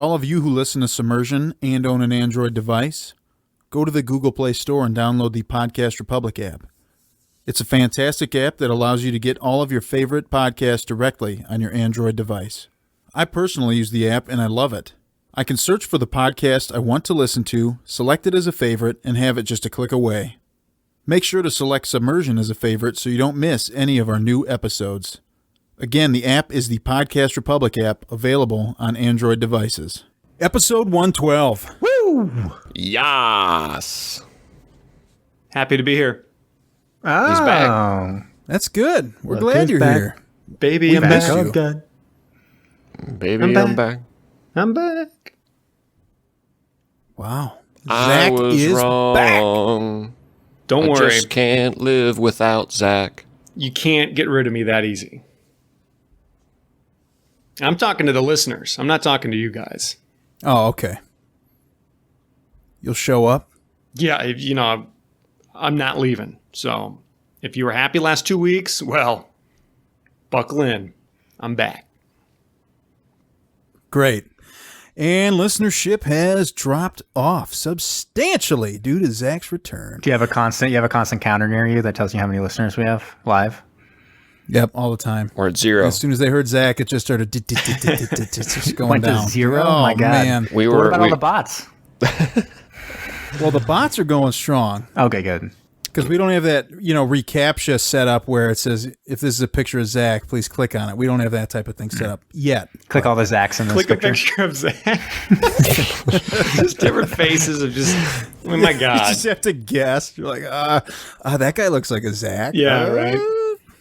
All of you who listen to Submersion and own an Android device, go to the Google Play Store and download the Podcast Republic app. It's a fantastic app that allows you to get all of your favorite podcasts directly on your Android device. I personally use the app and I love it. I can search for the podcast I want to listen to, select it as a favorite, and have it just a click away. Make sure to select Submersion as a favorite so you don't miss any of our new episodes. Again, the app is the Podcast Republic app, available on Android devices. Episode 112. Woo! Yas. Happy to be here. Oh. He's back. That's good. We're glad you're back. here. Baby, I'm missed back. you. God. Baby, I'm back. I'm back. Wow. I Zach was is wrong. back. Don't I worry. just can't live without Zach. You can't get rid of me that easy. I'm talking to the listeners. I'm not talking to you guys. Oh, okay. You'll show up? Yeah, I'm not leaving. So if you were happy last 2 weeks, well, buckle in. I'm back. Great. And listenership has dropped off substantially due to Zach's return. Do you have a constant counter near you that tells you how many listeners we have live? Yep, all the time. We're at 0. As soon as they heard Zach, it just started just going Went down. to 0? Oh, My God. Man. We What were about all the bots? Well, the bots are going strong Okay, good. because we don't have that, reCAPTCHA set up where it says, if this is a picture of Zach, please click on it. We don't have that type of thing set up yet. Click all the Zachs in this Click picture. a picture of Zach. Just different faces of just, oh my You God. just have to guess. You're like, that guy looks like a Zach. Yeah, right.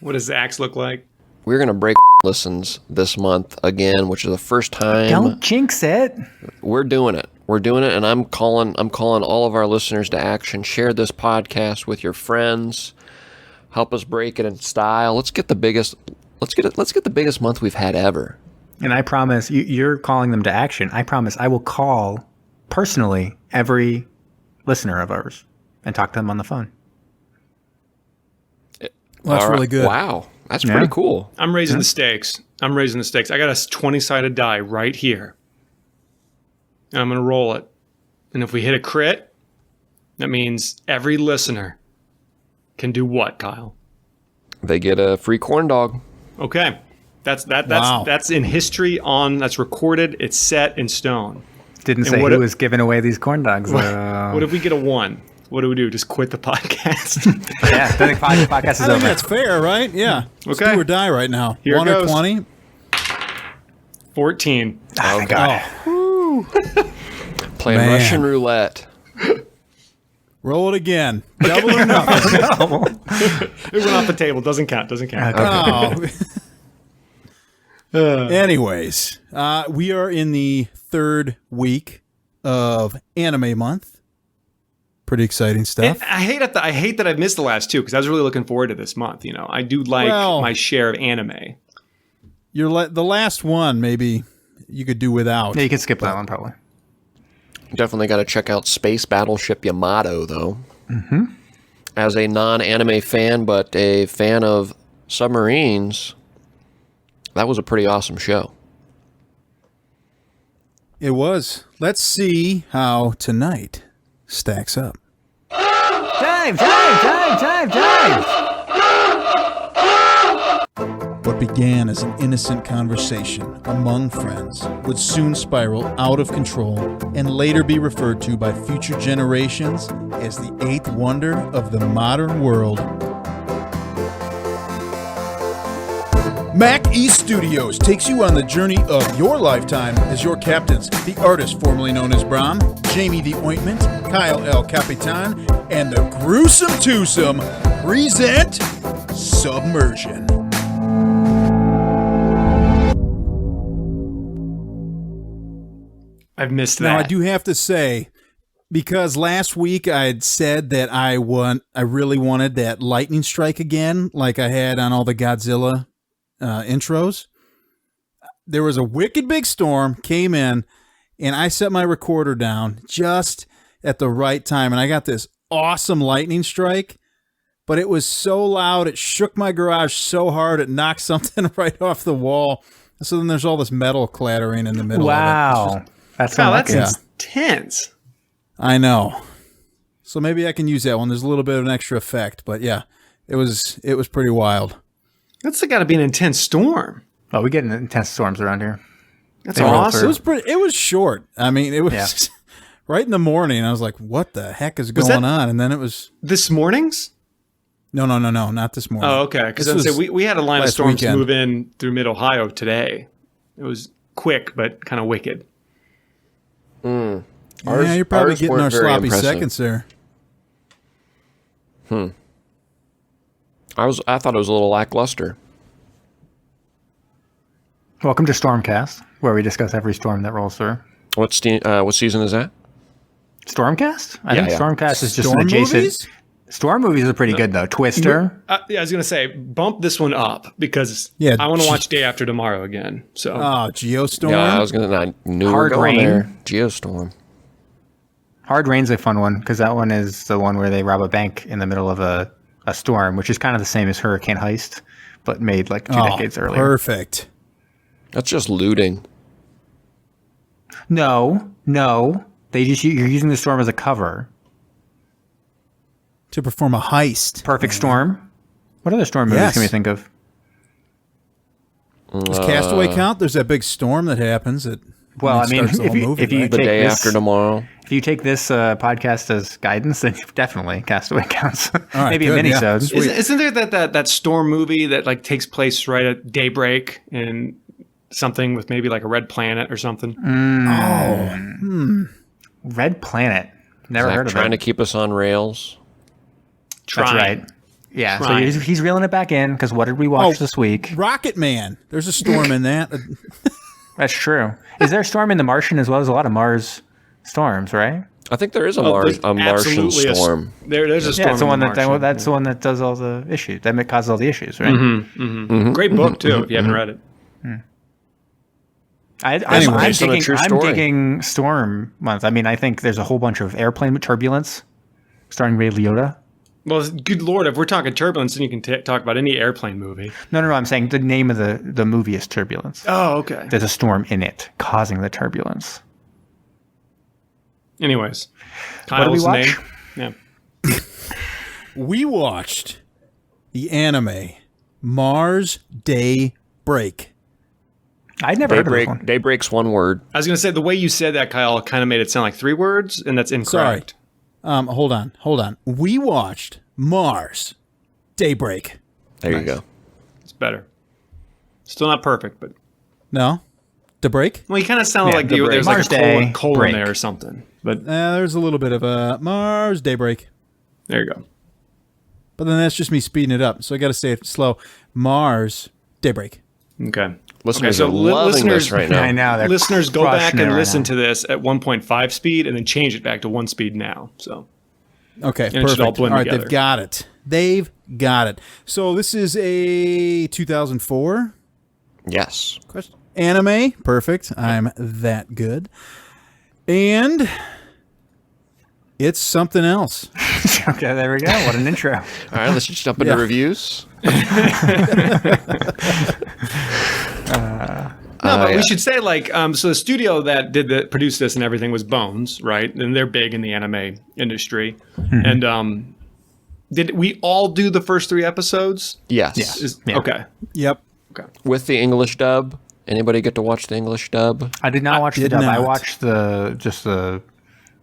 What does Zach's look like? We're going to break listens this month again, which is the first time. Don't jinx it. We're doing it. We're doing it, and I'm calling all of our listeners to action. Share this podcast with your friends. Help us break it in style. Let's get the biggest month we've had ever. And I promise, you're calling them to action. I promise I will call personally every listener of ours and talk to them on the phone. Well, that's All right. really good. Wow. That's pretty cool. I'm raising the stakes. I got a 20-sided die right here. And I'm going to roll it. And if we hit a crit, that means every listener can do what, Kyle? They get a free corn dog. Okay. That's Wow. that's in history that's recorded. It's set in stone. Didn't And say what who if- was giving away these corn dogs. What if we get a 1? What do we do? Just quit the podcast? Yeah, then the podcast I is think over. that's fair, right? Yeah. Let's Okay. do or die right now. Here it 1 or goes. 20? 14. Oh, God. Playing Man. Russian roulette. Roll it again. Double or nothing. It went off the table. Doesn't count. Oh. Anyways, we are in the 3rd week of Anime Month. Pretty exciting stuff. And I hate that I missed the last 2 because I was really looking forward to this month. I do like my share of anime. The last one, maybe you could do without. Yeah, you can skip that one probably. Definitely got to check out Space Battleship Yamato, though. Mm-hmm. As a non-anime fan, but a fan of submarines, that was a pretty awesome show. It was. Let's see how tonight stacks up. Dive! What began as an innocent conversation among friends would soon spiral out of control and later be referred to by future generations as the 8th wonder of the modern world. Mac East Studios takes you on the journey of your lifetime as your captains, the artist formerly known as Brom, Jamie the Ointment, Kyle El Capitan, and the Gruesome Twosome present Submersion. I've missed that. Now, I do have to say, because last week I had said that I really wanted that lightning strike again, like I had on all the Godzilla intros. There was a wicked big storm, came in, and I set my recorder down just at the right time, and I got this awesome lightning strike, but it was so loud, it shook my garage so hard, it knocked something right off the wall. So then there's all this metal clattering in the middle of it. It's Wow. That's Wow, unlucky. that's intense. I know. So maybe I can use that one. There's a little bit of an extra effect, but yeah, it was pretty wild. That's got to be an intense storm. Oh, we get intense storms around here. That's They roll awesome. It was short. I mean, it was Yeah. right in the morning. I was like, "What the heck is going on?" And then it was This morning's? no, not this morning. Oh, okay. Because This was we had a line of last storms weekend. move in through mid Ohio today. It was quick, but kind of wicked. Yeah, you're probably ours getting weren't our very sloppy impressive. seconds there. I thought it was a little lackluster. Welcome to Stormcast, where we discuss every storm that rolls through. What season is that? Stormcast? I Yeah, think yeah. Stormcast is just Storm an adjacent. movies? Storm movies are pretty good though. Twister. Yeah, I was going to say, bump this one up because Yeah, I want to watch Day After Tomorrow again. So Oh, Geostorm. Yeah, I knew we were Hard going Rain. there. Geostorm. Hard Rain's a fun one because that one is the one where they rob a bank in the middle of a storm, which is kind of the same as Hurricane Heist, but made like two decades earlier. Perfect. That's just looting. No. You're using the storm as a cover. To perform a heist. Perfect Storm. What other storm movies Yes. can we think of? Does Castaway count? There's that big storm that happens. Well, I mean, starts the whole movie, if you right? The take day this, after tomorrow. if you take this podcast as guidance, then definitely Castaway counts. right, Maybe good, a yeah. mini-sode. Sweet. isn't there that storm movie that like takes place right at daybreak and something with maybe like a red planet or something? Red Planet. Never Zach heard of trying it. to keep us on rails. That's Trying. right. Yeah, Trying. so he's reeling it back in because what did we watch this week? Rocket Man. There's a storm in that. That's true. Is there a storm in The Martian as well? There's a lot of Mars storms, right? I think there is a, There's a Martian absolutely storm. There's a storm. Yeah, it's the in one the that Martian. that's the one that does all the issues. That causes all the issues, right? Great book too. If you haven't read it. I'm based on a true story. digging Storm Month. I mean, I think there's a whole bunch of airplane turbulence starring Ray Liotta. Well, good Lord, if we're talking turbulence, then you can talk about any airplane movie. No, I'm saying the name of the movie is Turbulence. Oh, okay. There's a storm in it causing the turbulence. Anyways, What did we Kyle's watch? name. Yeah. We watched the anime Mars Daybreak. I'd never heard of this one. Daybreak's one word. I was going to say the way you said that, Kyle, kind of made it sound like 3 words, and that's incorrect. Hold on. We watched Mars Daybreak. There you go. It's better. Still not perfect, but No? Daybreak? well, you kind of sounded Yeah, like the break. there's like Mars a Day colon break. there or something. But There's a little bit of a Mars Daybreak. there you go. But then that's just me speeding it up. So I got to say it slow. Mars Daybreak. Okay. Listeners so are loving listeners- this right now. I know. They're Listeners, go back crushing it and right listen now. to this at 1.5 speed and then change it back to 1 speed now. So Okay, it should perfect. all blend right, together. they've got it. They've got it. So this is a 2004 Yes. question. Anime. Perfect. I'm that good. And it's something else. Okay, there we go. What an intro. All right, let's just jump into Yeah. reviews. No, but yeah. we should say so the studio that produced this and everything was Bones, right? And they're big in the anime industry. And did we all do the first 3 episodes? Yes. Yeah. Okay. Yep. With the English dub. Anybody get to watch the English dub? I did not watch the did dub. I not. watched the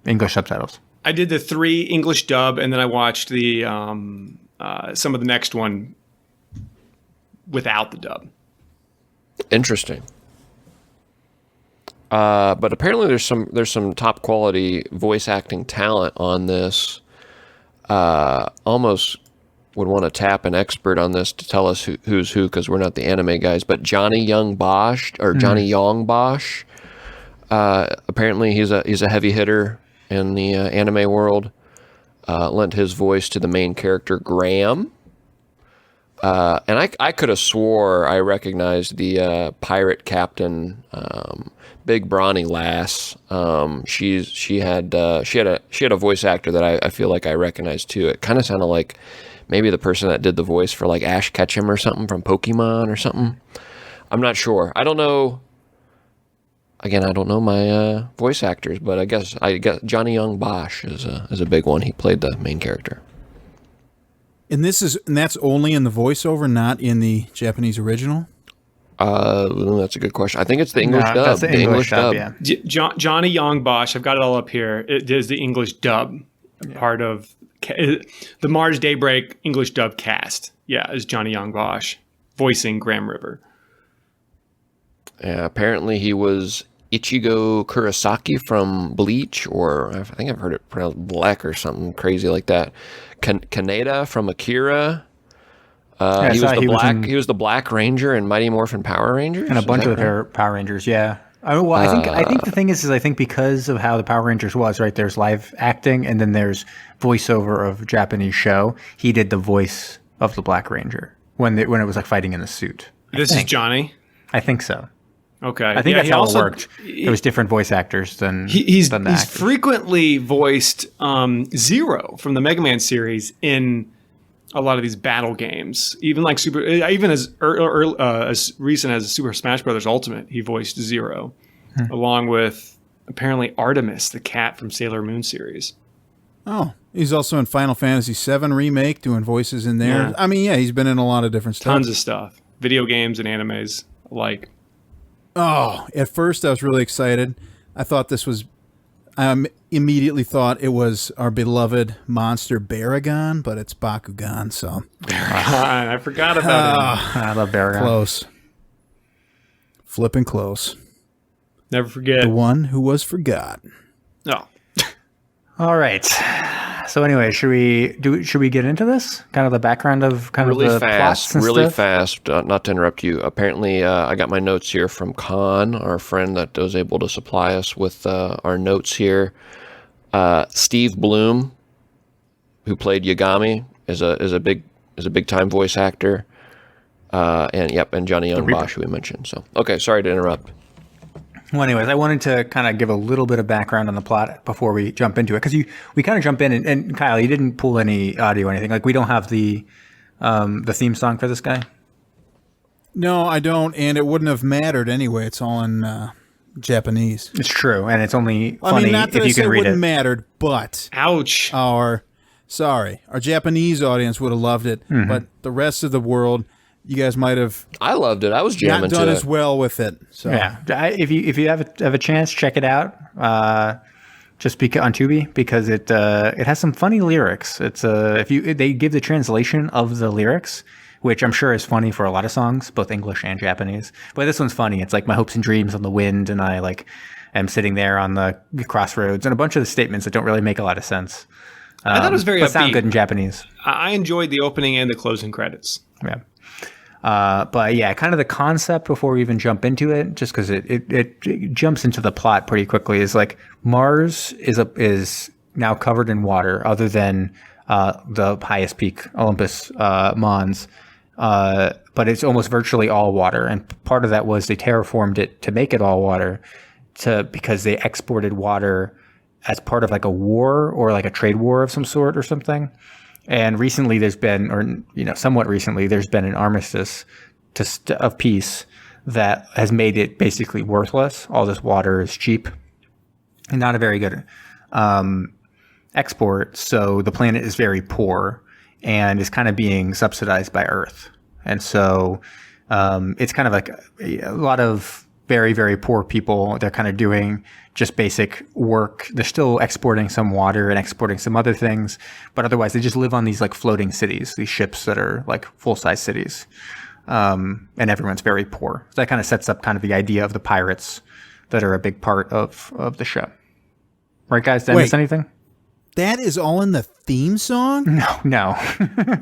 English subtitles. I did the 3 English dub, and then I watched the some of the next one without the dub. Interesting. But apparently there's some top quality voice acting talent on this. Almost would want to tap an expert on this to tell us who's who, because we're not the anime guys. But Johnny Young Bosch apparently he's a heavy hitter in the anime world. Lent his voice to the main character Graham. And I could have swore I recognized the pirate captain, big brawny lass. She had a voice actor that I feel like I recognized too. It kind of sounded like maybe the person that did the voice for like Ash Ketchum or something from Pokemon or something. I'm not sure. I don't know Again, I don't know my voice actors, but I guess Johnny Young Bosch is a big one. He played the main character. And that's only in the voiceover, not in the Japanese original? That's a good question. I think it's the English dub. That's the English dub, yeah. Johnny Young Bosch, I've got it all up here. It is the English dub, part of the Mars Daybreak English dub cast. Yeah, is Johnny Young Bosch voicing Graham River. Apparently he was Ichigo Kurosaki from Bleach, or I think I've heard it pronounced Black or something crazy like that. Kaneda from Akira. He was the Black Ranger in Mighty Morphin Power Rangers, and a bunch of the Power Rangers. Yeah. I think the thing is I think because of how the Power Rangers was, right, there's live acting and then there's voiceover of Japanese show. He did the voice of the Black Ranger when it was like fighting in the suit. This is Johnny? I think so. Okay. I think that's how it worked. There was different voice actors than he's the actors. Frequently voiced Zero from the Mega Man series in a lot of these battle games. Even like as recent as Super Smash Bros. Ultimate, he voiced Zero, along with apparently Artemis, the cat from Sailor Moon series. Oh, he's also in Final Fantasy VII Remake, doing voices in there. Yeah. I mean, he's been in a lot of different stuff. Tons of stuff. Video games and animes alike. Oh, at first I was really excited. I immediately thought it was our beloved monster Baragon, but it's Bakugan, so. Baragon, I forgot about him. I love Baragon. Close. Flipping close. Never forget. The one who was forgot. Oh. All right. So anyway, should we get into this? Kind of the background of really the fast, plots and really stuff? fast. Not to interrupt you. Apparently, I got my notes here from Khan, our friend that was able to supply us with our notes here. Steve Bloom, who played Yagami, is a big time voice actor. And Johnny Young Bosch, who we mentioned. So okay, sorry to interrupt. Well, anyways, I wanted to kind of give a little bit of background on the plot before we jump into it, because we kind of jump in and Kyle, you didn't pull any audio or anything. Like we don't have the theme song for this guy. No, I don't, and it wouldn't have mattered anyway. It's all in Japanese. It's true, and it's only funny not that if you can read it. It wouldn't mattered, but ouch. Our Japanese audience would have loved it, but the rest of the world, you guys might have. I loved it. I was jamming not done as well with it. So yeah, if you have a chance, check it out. Just on Tubi, because it has some funny lyrics. It's they give the translation of the lyrics, which I'm sure is funny for a lot of songs, both English and Japanese. But this one's funny. It's like my hopes and dreams on the wind, and I am sitting there on the crossroads, and a bunch of the statements that don't really make a lot of sense. I thought it was very but sound upbeat. good in Japanese. I enjoyed the opening and the closing credits. Yeah. But yeah, kind of the concept before we even jump into it, just because it jumps into the plot pretty quickly, is like Mars is now covered in water, other than the highest peak, Olympus Mons. But it's almost virtually all water, and part of that was they terraformed it to make it all water, because they exported water as part of like a war or like a trade war of some sort or something. And recently somewhat recently, there's been an armistice of peace that has made it basically worthless. All this water is cheap and not a very good export. So the planet is very poor and is kind of being subsidized by Earth. And so it's kind of like a lot of very, very poor people. They're kind of doing just basic work. They're still exporting some water and exporting some other things, but otherwise they just live on these like floating cities, these ships that are like full-size cities. And everyone's very poor. So that kind of sets up kind of the idea of the pirates that are a big part of the show. Right, guys? Did I miss anything? That is all in the theme song? No.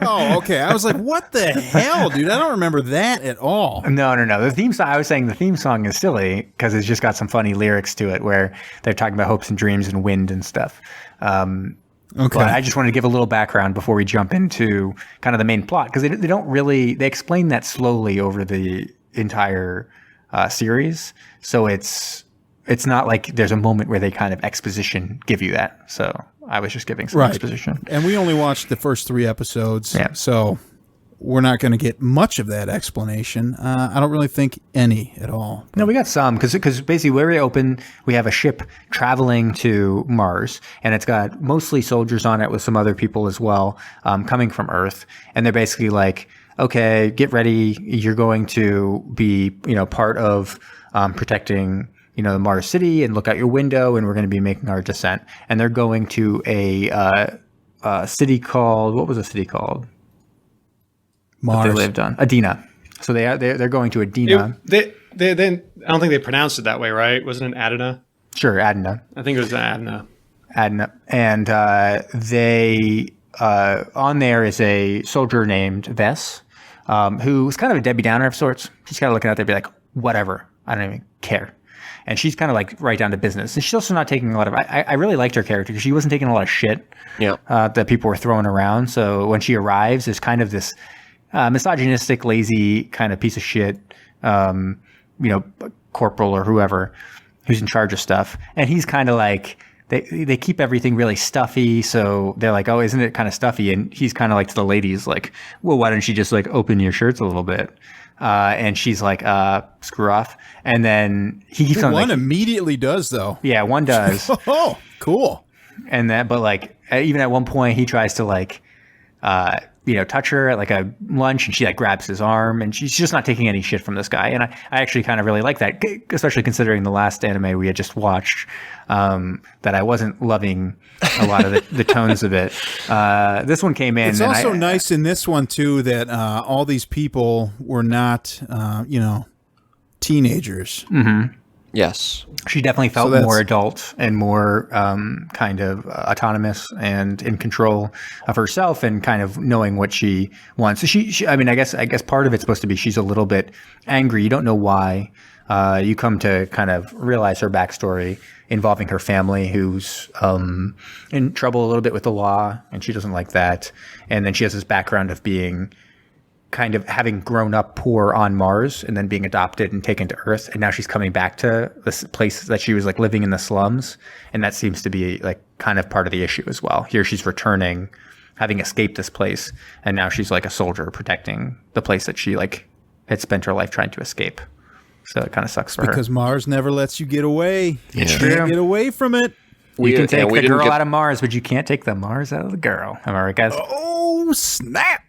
Oh, okay. I was like, what the hell, dude? I don't remember that at all. No. The theme song, I was saying the theme song is silly because it's just got some funny lyrics to it where they're talking about hopes and dreams and wind and stuff. Okay. But I just wanted to give a little background before we jump into kind of the main plot, because they explain that slowly over the entire series. So it's not like there's a moment where they kind of exposition give you that. So I was just giving some exposition. And we only watched the first 3 episodes. Yeah. So we're not going to get much of that explanation. I don't really think any at all. No, we got some because basically where we open, we have a ship traveling to Mars, and it's got mostly soldiers on it with some other people as well, coming from Earth, and they're basically like, okay, get ready. You're going to be, part of protecting, the Mars city, and look out your window, and we're going to be making our descent. And they're going to a city called, what was the city called? Mars. That they lived on Adina. So they're going to Adina. They I don't think they pronounced it that way, right? Wasn't it Adina? Sure, Adina. I think it was Adina. Adina, and they on there is a soldier named Vess, who's kind of a Debbie Downer of sorts. She's kind of looking out there, be like, whatever, I don't even care. And she's kind of like right down to business. And she's also not taking a lot of. I really liked her character because she wasn't taking a lot of shit that people were throwing around. So when she arrives, there's kind of this misogynistic, lazy kind of piece of shit, corporal or whoever who's in charge of stuff. And he's kind of like, they keep everything really stuffy. So they're like, oh, isn't it kind of stuffy? And he's kind of like to the ladies, like, well, why don't you just like open your shirts a little bit? And she's like, screw off. And then he keeps on one like, immediately does though. yeah, one does. Oh, cool. And but like, even at one point he tries to like, touch her at like a lunch, and she like grabs his arm, and she's just not taking any shit from this guy. And I actually kind of really like that, especially considering the last anime we had just watched, that I wasn't loving a lot of the tones of it. This one came in. It's also nice in this one too that all these people were not, teenagers. Mm-hmm. Yes. She definitely felt more adult and more kind of autonomous and in control of herself and kind of knowing what she wants. So she I mean, I guess part of it's supposed to be she's a little bit angry. You don't know why. You come to kind of realize her backstory involving her family, who's in trouble a little bit with the law, and she doesn't like that. And then she has this background of being kind of having grown up poor on Mars and then being adopted and taken to Earth, and now she's coming back to this place that she was like living in the slums, and that seems to be like kind of part of the issue as well. Here she's returning, having escaped this place, and now she's like a soldier protecting the place that she like had spent her life trying to escape. So it kind of sucks for her. Because Mars never lets you get away. You Yeah. can't get away from it. You can take the girl out of Mars, but you can't take the Mars out of the girl. Am I right, guys? Oh, snap.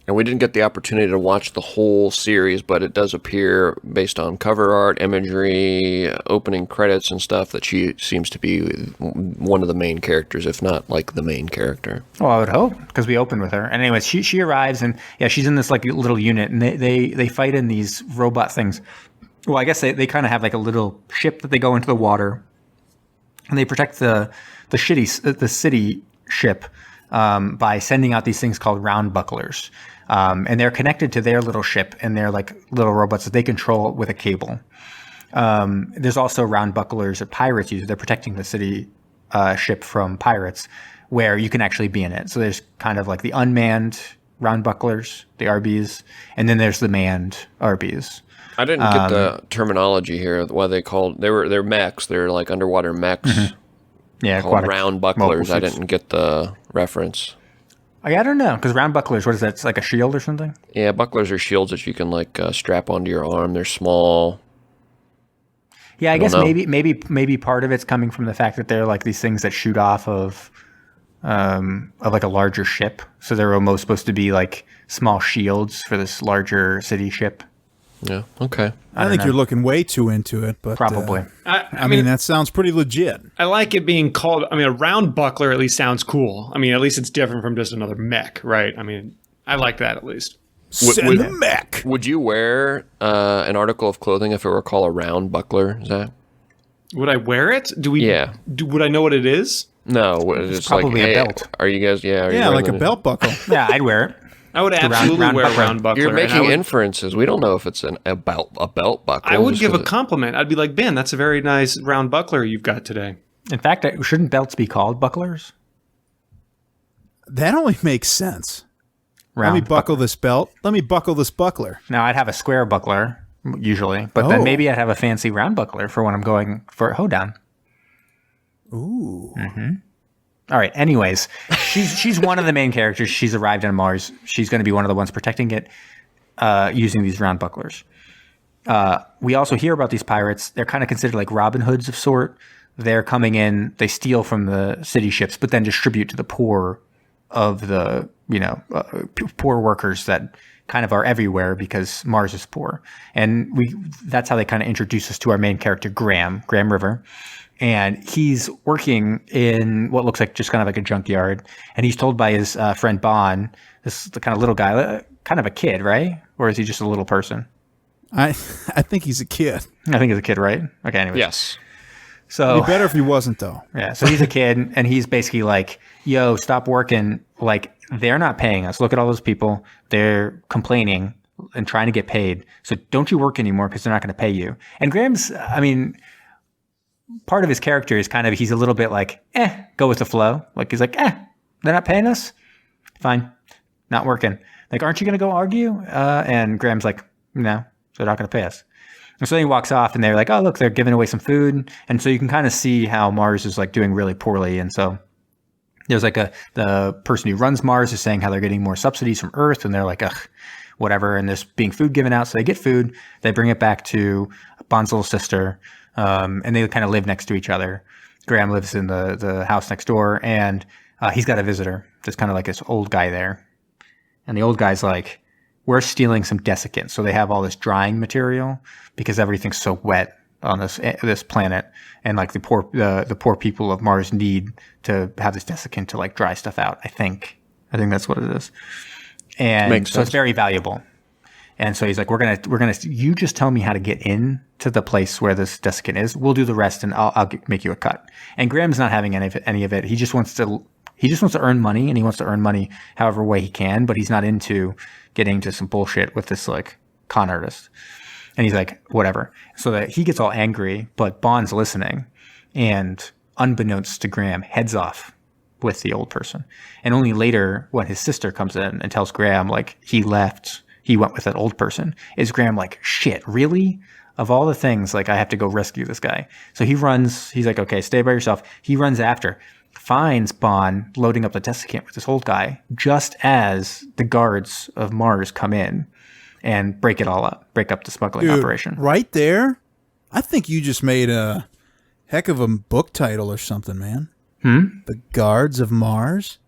And we didn't get the opportunity to watch the whole series, but it does appear, based on cover art, imagery, opening credits and stuff, that she seems to be one of the main characters, if not like the main character. Well, I would hope, because we opened with her. And anyways, she arrives, and yeah, she's in this like little unit, and they fight in these robot things. Well, I guess they kind of have like a little ship that they go into the water, and they protect the city ship by sending out these things called round bucklers. And they're connected to their little ship, and they're like little robots that they control with a cable. There's also round bucklers that pirates use. They're protecting the city ship from pirates, where you can actually be in it. So there's kind of like the unmanned round bucklers, the RBs, and then there's the manned RBs. I didn't get the terminology here. Why they're mechs. They're like underwater mechs. Mm-hmm. Yeah, called round bucklers. I didn't get the reference. I don't know, because round bucklers, what is that? It's like a shield or something? Yeah, bucklers are shields that you can like strap onto your arm. They're small. Yeah, I guess maybe part of it's coming from the fact that they're like these things that shoot off of like a larger ship. So they're almost supposed to be like small shields for this larger city ship. Yeah. Okay. I think you're looking way too into it, but probably. I mean, that sounds pretty legit. I like it being called. I mean, a round buckler at least sounds cool. I mean, at least it's different from just another mech, right? I mean, I like that at least. Send the mech. Would you wear an article of clothing if it were called a round buckler, Zach? Would I wear it? Yeah. Would I know what it is? No, it's probably like, a belt. Are you guys? Yeah. Are you Yeah, wearing like a belt buckle. Yeah, I'd wear it. I would absolutely wear a round buckler. You're making inferences. We don't know if it's a belt buckle. I would give a compliment. I'd be like, Ben, that's a very nice round buckler you've got today. In fact, shouldn't belts be called bucklers? That only makes sense. Let me buckle this belt. Let me buckle this buckler. Now, I'd have a square buckler, usually. But then maybe I'd have a fancy round buckler for when I'm going for a hoedown. Ooh. Mm-hmm. All right. Anyways, she's one of the main characters. She's arrived on Mars. She's going to be one of the ones protecting it using these round bucklers. We also hear about these pirates. They're kind of considered like Robin Hoods of sort. They're coming in, they steal from the city ships, but then distribute to the poor of the, poor workers that kind of are everywhere because Mars is poor. And that's how they kind of introduce us to our main character, Graham River. And he's working in what looks like just kind of like a junkyard. And he's told by his friend Bon, this the kind of little guy, kind of a kid, right? Or is he just a little person? I think he's a kid. I think he's a kid, right? Okay, anyways. Yes. So It'd be better if he wasn't, though. Yeah, so he's a kid, and he's basically like, yo, stop working. Like, they're not paying us. Look at all those people. They're complaining and trying to get paid. So don't you work anymore because they're not going to pay you. And Graham's, part of his character is kind of, he's a little bit like, go with the flow. Like, he's like, they're not paying us? Fine. Not working. Like, aren't you going to go argue? And Graham's like, no, they're not going to pay us. And so he walks off and they're like, oh, look, they're giving away some food. And so you can kind of see how Mars is like doing really poorly. And so there's like the person who runs Mars is saying how they're getting more subsidies from Earth. And they're like, ugh, whatever. And there's being food given out. So they get food. They bring it back to Bond's little sister. And they kind of live next to each other. Graham lives in the house next door. And he's got a visitor. There's kind of like this old guy there. And the old guy's like, we're stealing some desiccant. So they have all this drying material because everything's so wet on this planet. And like the poor people of Mars need to have this desiccant to like dry stuff out. I think that's what it is. And Makes so sense. it's very valuable. And so he's like, we're gonna, you just tell me how to get in to the place where this desiccant is. We'll do the rest and I'll make you a cut. And Graham's not having any of it. He just wants to earn money, and he wants to earn money however way he can, but he's not into getting into some bullshit with this like con artist. And he's like, whatever. So that he gets all angry, but Bond's listening, and unbeknownst to Graham, heads off with the old person. And only later, when his sister comes in and tells Graham like he went with that old person, is Graham like, shit, really? Of all the things, like I have to go rescue this guy. So he runs, he's like, okay, stay by yourself. He runs after, finds Bond loading up the desiccant with this old guy just as the guards of Mars come in and break up the smuggling operation. Right there, I think you just made a heck of a book title or something, man. The Guards of Mars?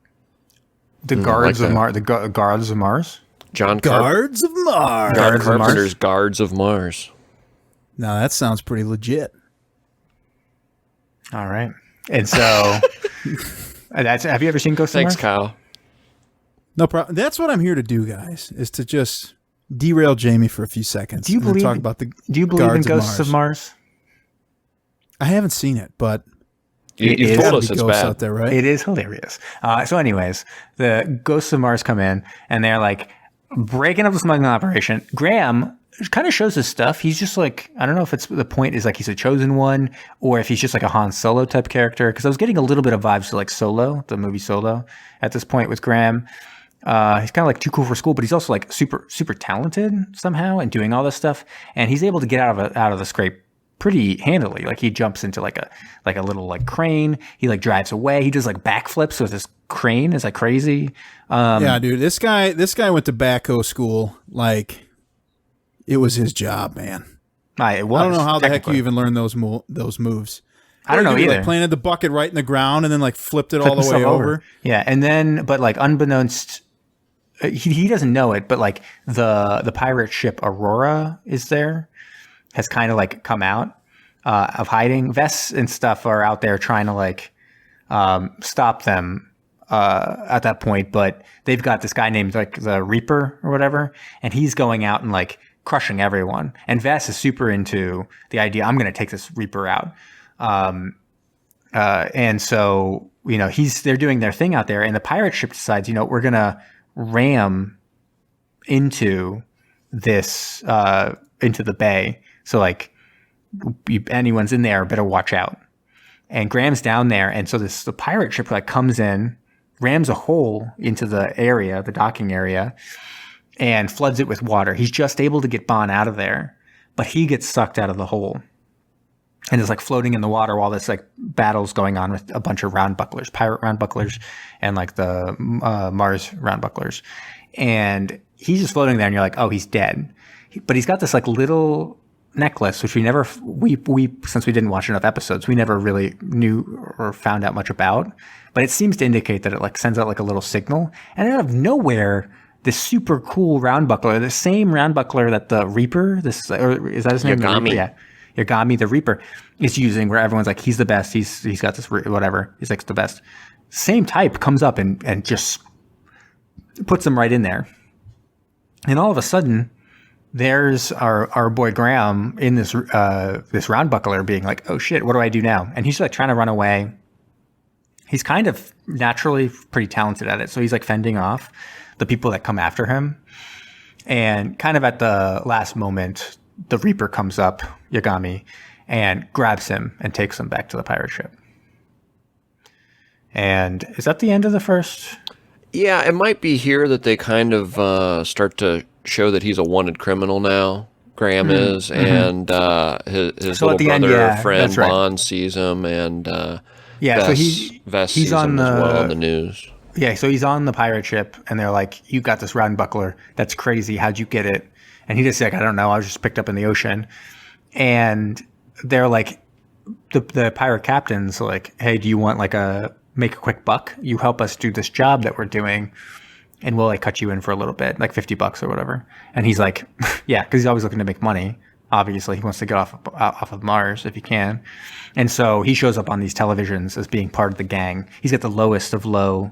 The Guards of Mars? The Guards of Mars? John Guards of Mars. Carpenter's Guards of Mars. Now that sounds pretty legit. All right. And so, have you ever seen Ghost of Mars? Thanks, Kyle. No problem. That's what I'm here to do, guys, is to just derail Jamie for a few seconds. Do you believe talk about the in Guards Ghosts of Mars? I haven't seen it, but You told us it's ghosts bad. out there, right? It is hilarious. So anyways, the Ghosts of Mars come in, and they're like breaking up the smuggling operation. Graham kind of shows his stuff. He's just like, I don't know if it's the point is like he's a chosen one, or if he's just like a Han Solo type character. Because I was getting a little bit of vibes to like Solo, the movie Solo, at this point with Graham. He's kind of like too cool for school, but he's also like super, super talented somehow and doing all this stuff. And he's able to get out of the scrape pretty handily. Like he jumps into like a little like crane. He like drives away. He does like backflips with his crane. It's like crazy. Yeah, dude, this guy went to backhoe school. Like it was his job, man. I don't know how the heck you even learned those moves. I don't know either. Like planted the bucket right in the ground and then like flipped it all the way over. Yeah, and then but like unbeknownst, he doesn't know it, but like the pirate ship Aurora is there, has kind of like come out of hiding. Vess and stuff are out there trying to like stop them at that point, but they've got this guy named like the Reaper or whatever, and he's going out and like crushing everyone. And Vess is super into the idea, I'm going to take this Reaper out. And so, they're doing their thing out there, and the pirate ship decides, we're going to ram into this, into the bay. So like anyone's in there better watch out. And Graham's down there. And so the pirate ship like comes in, rams a hole into the area, the docking area, and floods it with water. He's just able to get Bond out of there, but he gets sucked out of the hole. and is like floating in the water while this like battle's going on with a bunch of round bucklers, pirate round bucklers, and like the Mars round bucklers. And he's just floating there, and you're like, oh, he's dead. But he's got this like little necklace, which we since we didn't watch enough episodes, we never really knew or found out much about. But it seems to indicate that it like sends out like a little signal, and out of nowhere, this super cool round buckler, the same round buckler that the Reaper, or is that his name? Yagami. Yeah, Yagami, the Reaper, is using, where everyone's like, he's the best. He's got this whatever. He's like the best. Same type comes up and just puts them right in there, and all of a sudden, there's our boy Graham in this round buckler being like, oh shit, what do I do now? And he's like trying to run away. He's kind of naturally pretty talented at it, so he's like fending off the people that come after him. And kind of at the last moment, the Reaper comes up, Yagami, and grabs him and takes him back to the pirate ship. And is that the end of the first? Yeah, it might be here that they kind of start to show that he's a wanted criminal now. Graham is, and his So little at the end, brother yeah, friend that's right. Bond sees him, and Yeah, Vess, so Vess he's sees on him the as well on the news. Yeah, so he's on the pirate ship, and they're like, you got this round buckler. That's crazy. How'd you get it? And he just like, I don't know. I was just picked up in the ocean. And they're like, the pirate captain's like, hey, do you want like make a quick buck? You help us do this job that we're doing, and we'll like cut you in for a little bit, like $50 or whatever. And he's like, yeah, because he's always looking to make money. Obviously, he wants to get off of Mars if he can. And so he shows up on these televisions as being part of the gang. He's got the lowest of low,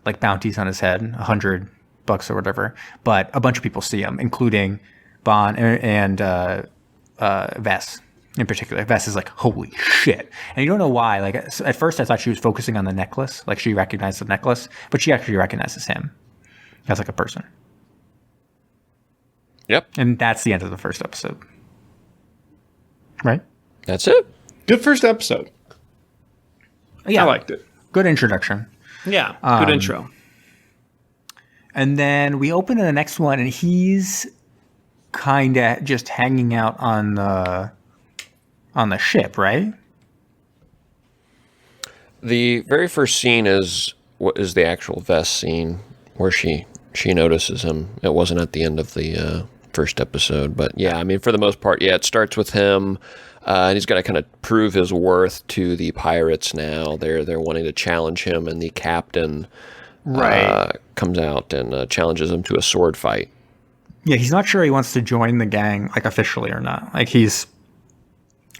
like bounties on his head, $100 or whatever. But a bunch of people see him, including Bond and Vess in particular. Vess is like, holy shit. And you don't know why. Like at first I thought she was focusing on the necklace. Like she recognized the necklace, but she actually recognizes him as like a person. Yep, And that's the end of the first episode. Right? that's it. Good first episode. Yeah. I liked it. Good introduction. Yeah, good intro. And then we open in the next one, and he's kind of just hanging out on the ship, right? The very first scene is what is the actual Vess scene where she notices him. It wasn't at the end of the first episode, but yeah, I mean, for the most part, yeah, it starts with him, and he's got to kind of prove his worth to the pirates now. They're wanting to challenge him, and the captain comes out and challenges him to a sword fight. Yeah, he's not sure he wants to join the gang, like officially or not. Like he's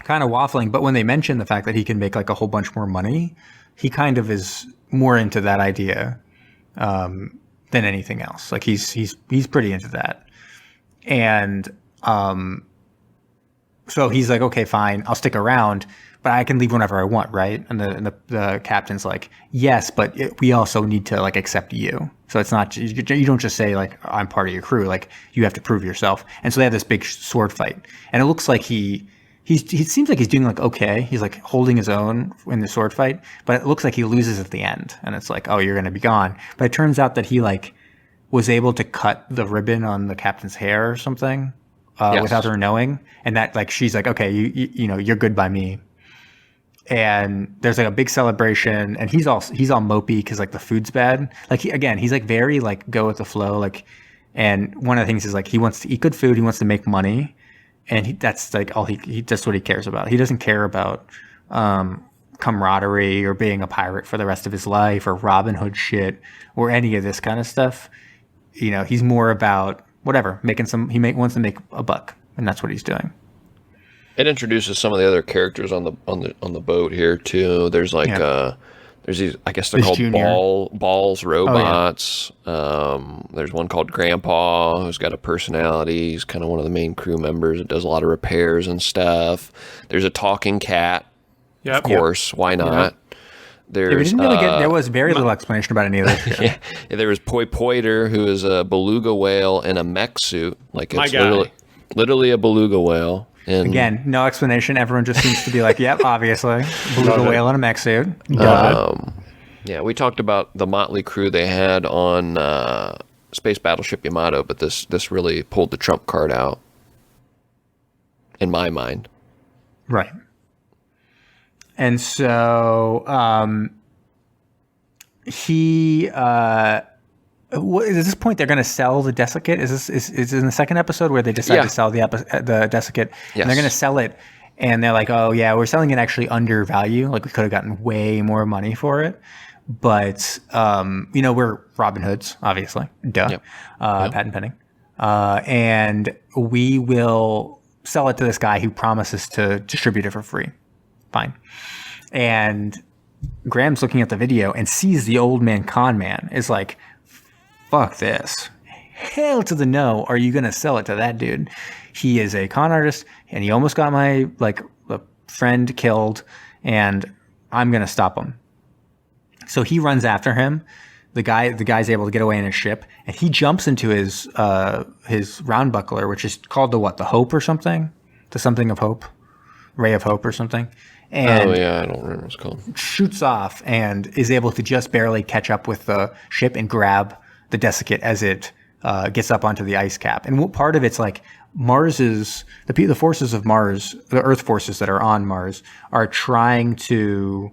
kind of waffling, but when they mention the fact that he can make like a whole bunch more money, he kind of is more into that idea than anything else. Like he's pretty into that. And so he's like, okay, fine, I'll stick around, but I can leave whenever I want, right? And the captain's like, yes, but we also need to like accept you. So it's not, you don't just say like, I'm part of your crew. Like you have to prove yourself. And so they have this big sword fight, and it looks like he seems like he's doing like okay. He's like holding his own in the sword fight, but it looks like he loses at the end, and it's like, oh, you're gonna be gone. But it turns out that he like was able to cut the ribbon on the captain's hair or something without her knowing, and that like she's like, okay, you know, you're good by me. And there's like a big celebration, and he's all mopey because like the food's bad. Like he's like very like go with the flow, like. And one of the things is like he wants to eat good food, he wants to make money. And that's like all that's what he cares about. He doesn't care about camaraderie or being a pirate for the rest of his life or Robin Hood shit or any of this kind of stuff. You know, he's more about whatever, wants to make a buck, and that's what he's doing. It introduces some of the other characters on the boat here too. There's like there's these, I guess they're This called junior. balls robots. There's one called Grandpa who's got a personality. He's kind of one of the main crew members. It does a lot of repairs and stuff. There's a talking cat. Yep. Of course, why not? There's Yeah, we didn't really there was very little explanation about any of this shit. yeah, there was Poi Poiter, who is a beluga whale in a mech suit. Like My it's guy. literally a beluga whale. And Again, no explanation. Everyone just seems to be like, yep, obviously. Beluga Love it. whale in a mech suit. yeah, we talked about the motley crew they had on Space Battleship Yamato, but this really pulled the trump card out, in my mind. Right. And so he at this point they're going to sell the desiccate. Is in the second episode where they decide to sell the desiccate, and they're going to sell it, and they're like, oh yeah, we're selling it actually under value. Like we could have gotten way more money for it, but we're Robin Hoods, obviously, patent pending, and we will sell it to this guy who promises to distribute it for free. Fine. And Graham's looking at the video and sees the old man con man is like, fuck this. Hell to the no. Are you going to sell it to that dude? He is a con artist and he almost got my a friend killed and I'm going to stop him. So he runs after him. The guy's able to get away in his ship and he jumps into his round buckler, which is called the Hope or something. The something of hope. Ray of Hope or something. And I don't remember what it's called. Shoots off and is able to just barely catch up with the ship and grab the desiccate as it gets up onto the ice cap. And what part of it's like Mars's the forces of Mars, the Earth forces that are on Mars, are trying to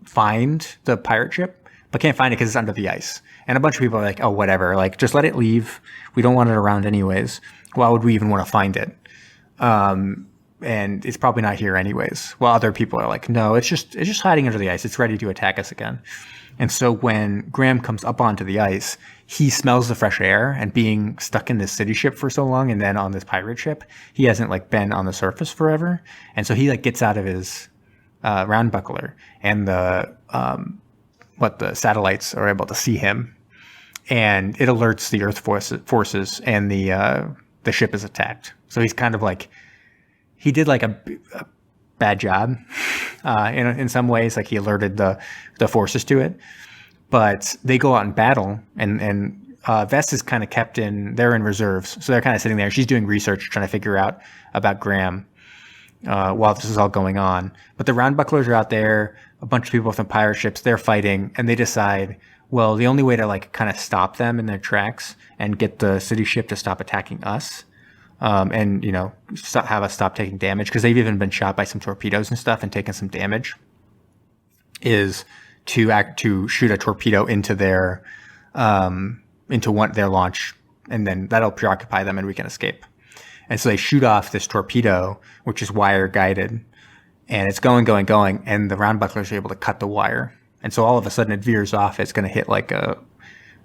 find the pirate ship, but can't find it because it's under the ice. And a bunch of people are like, oh, whatever, like just let it leave. We don't want it around anyways. Why would we even want to find it? And it's probably not here anyways. While other people are like, no, it's just hiding under the ice. It's ready to attack us again. And so when Graham comes up onto the ice, he smells the fresh air, and being stuck in this city ship for so long and then on this pirate ship, he hasn't been on the surface forever. And so he gets out of his round buckler, and the satellites are able to see him, and it alerts the Earth forces, and the ship is attacked. So he's kind of he did a bad job in some ways. He alerted the forces to it, but they go out in battle, and Vess is kind of they're in reserves, so they're kind of sitting there. She's doing research, trying to figure out about Graham while this is all going on. But the round bucklers are out there, a bunch of people from pirate ships, they're fighting, and they decide, well, the only way to kind of stop them in their tracks and get the city ship to stop attacking us, and have us stop taking damage, because they've even been shot by some torpedoes and stuff and taken some damage, is to shoot a torpedo into their launch, and then that'll preoccupy them and we can escape. And so they shoot off this torpedo, which is wire guided, and it's going, and the round bucklers are able to cut the wire, and so all of a sudden it veers off. It's going to hit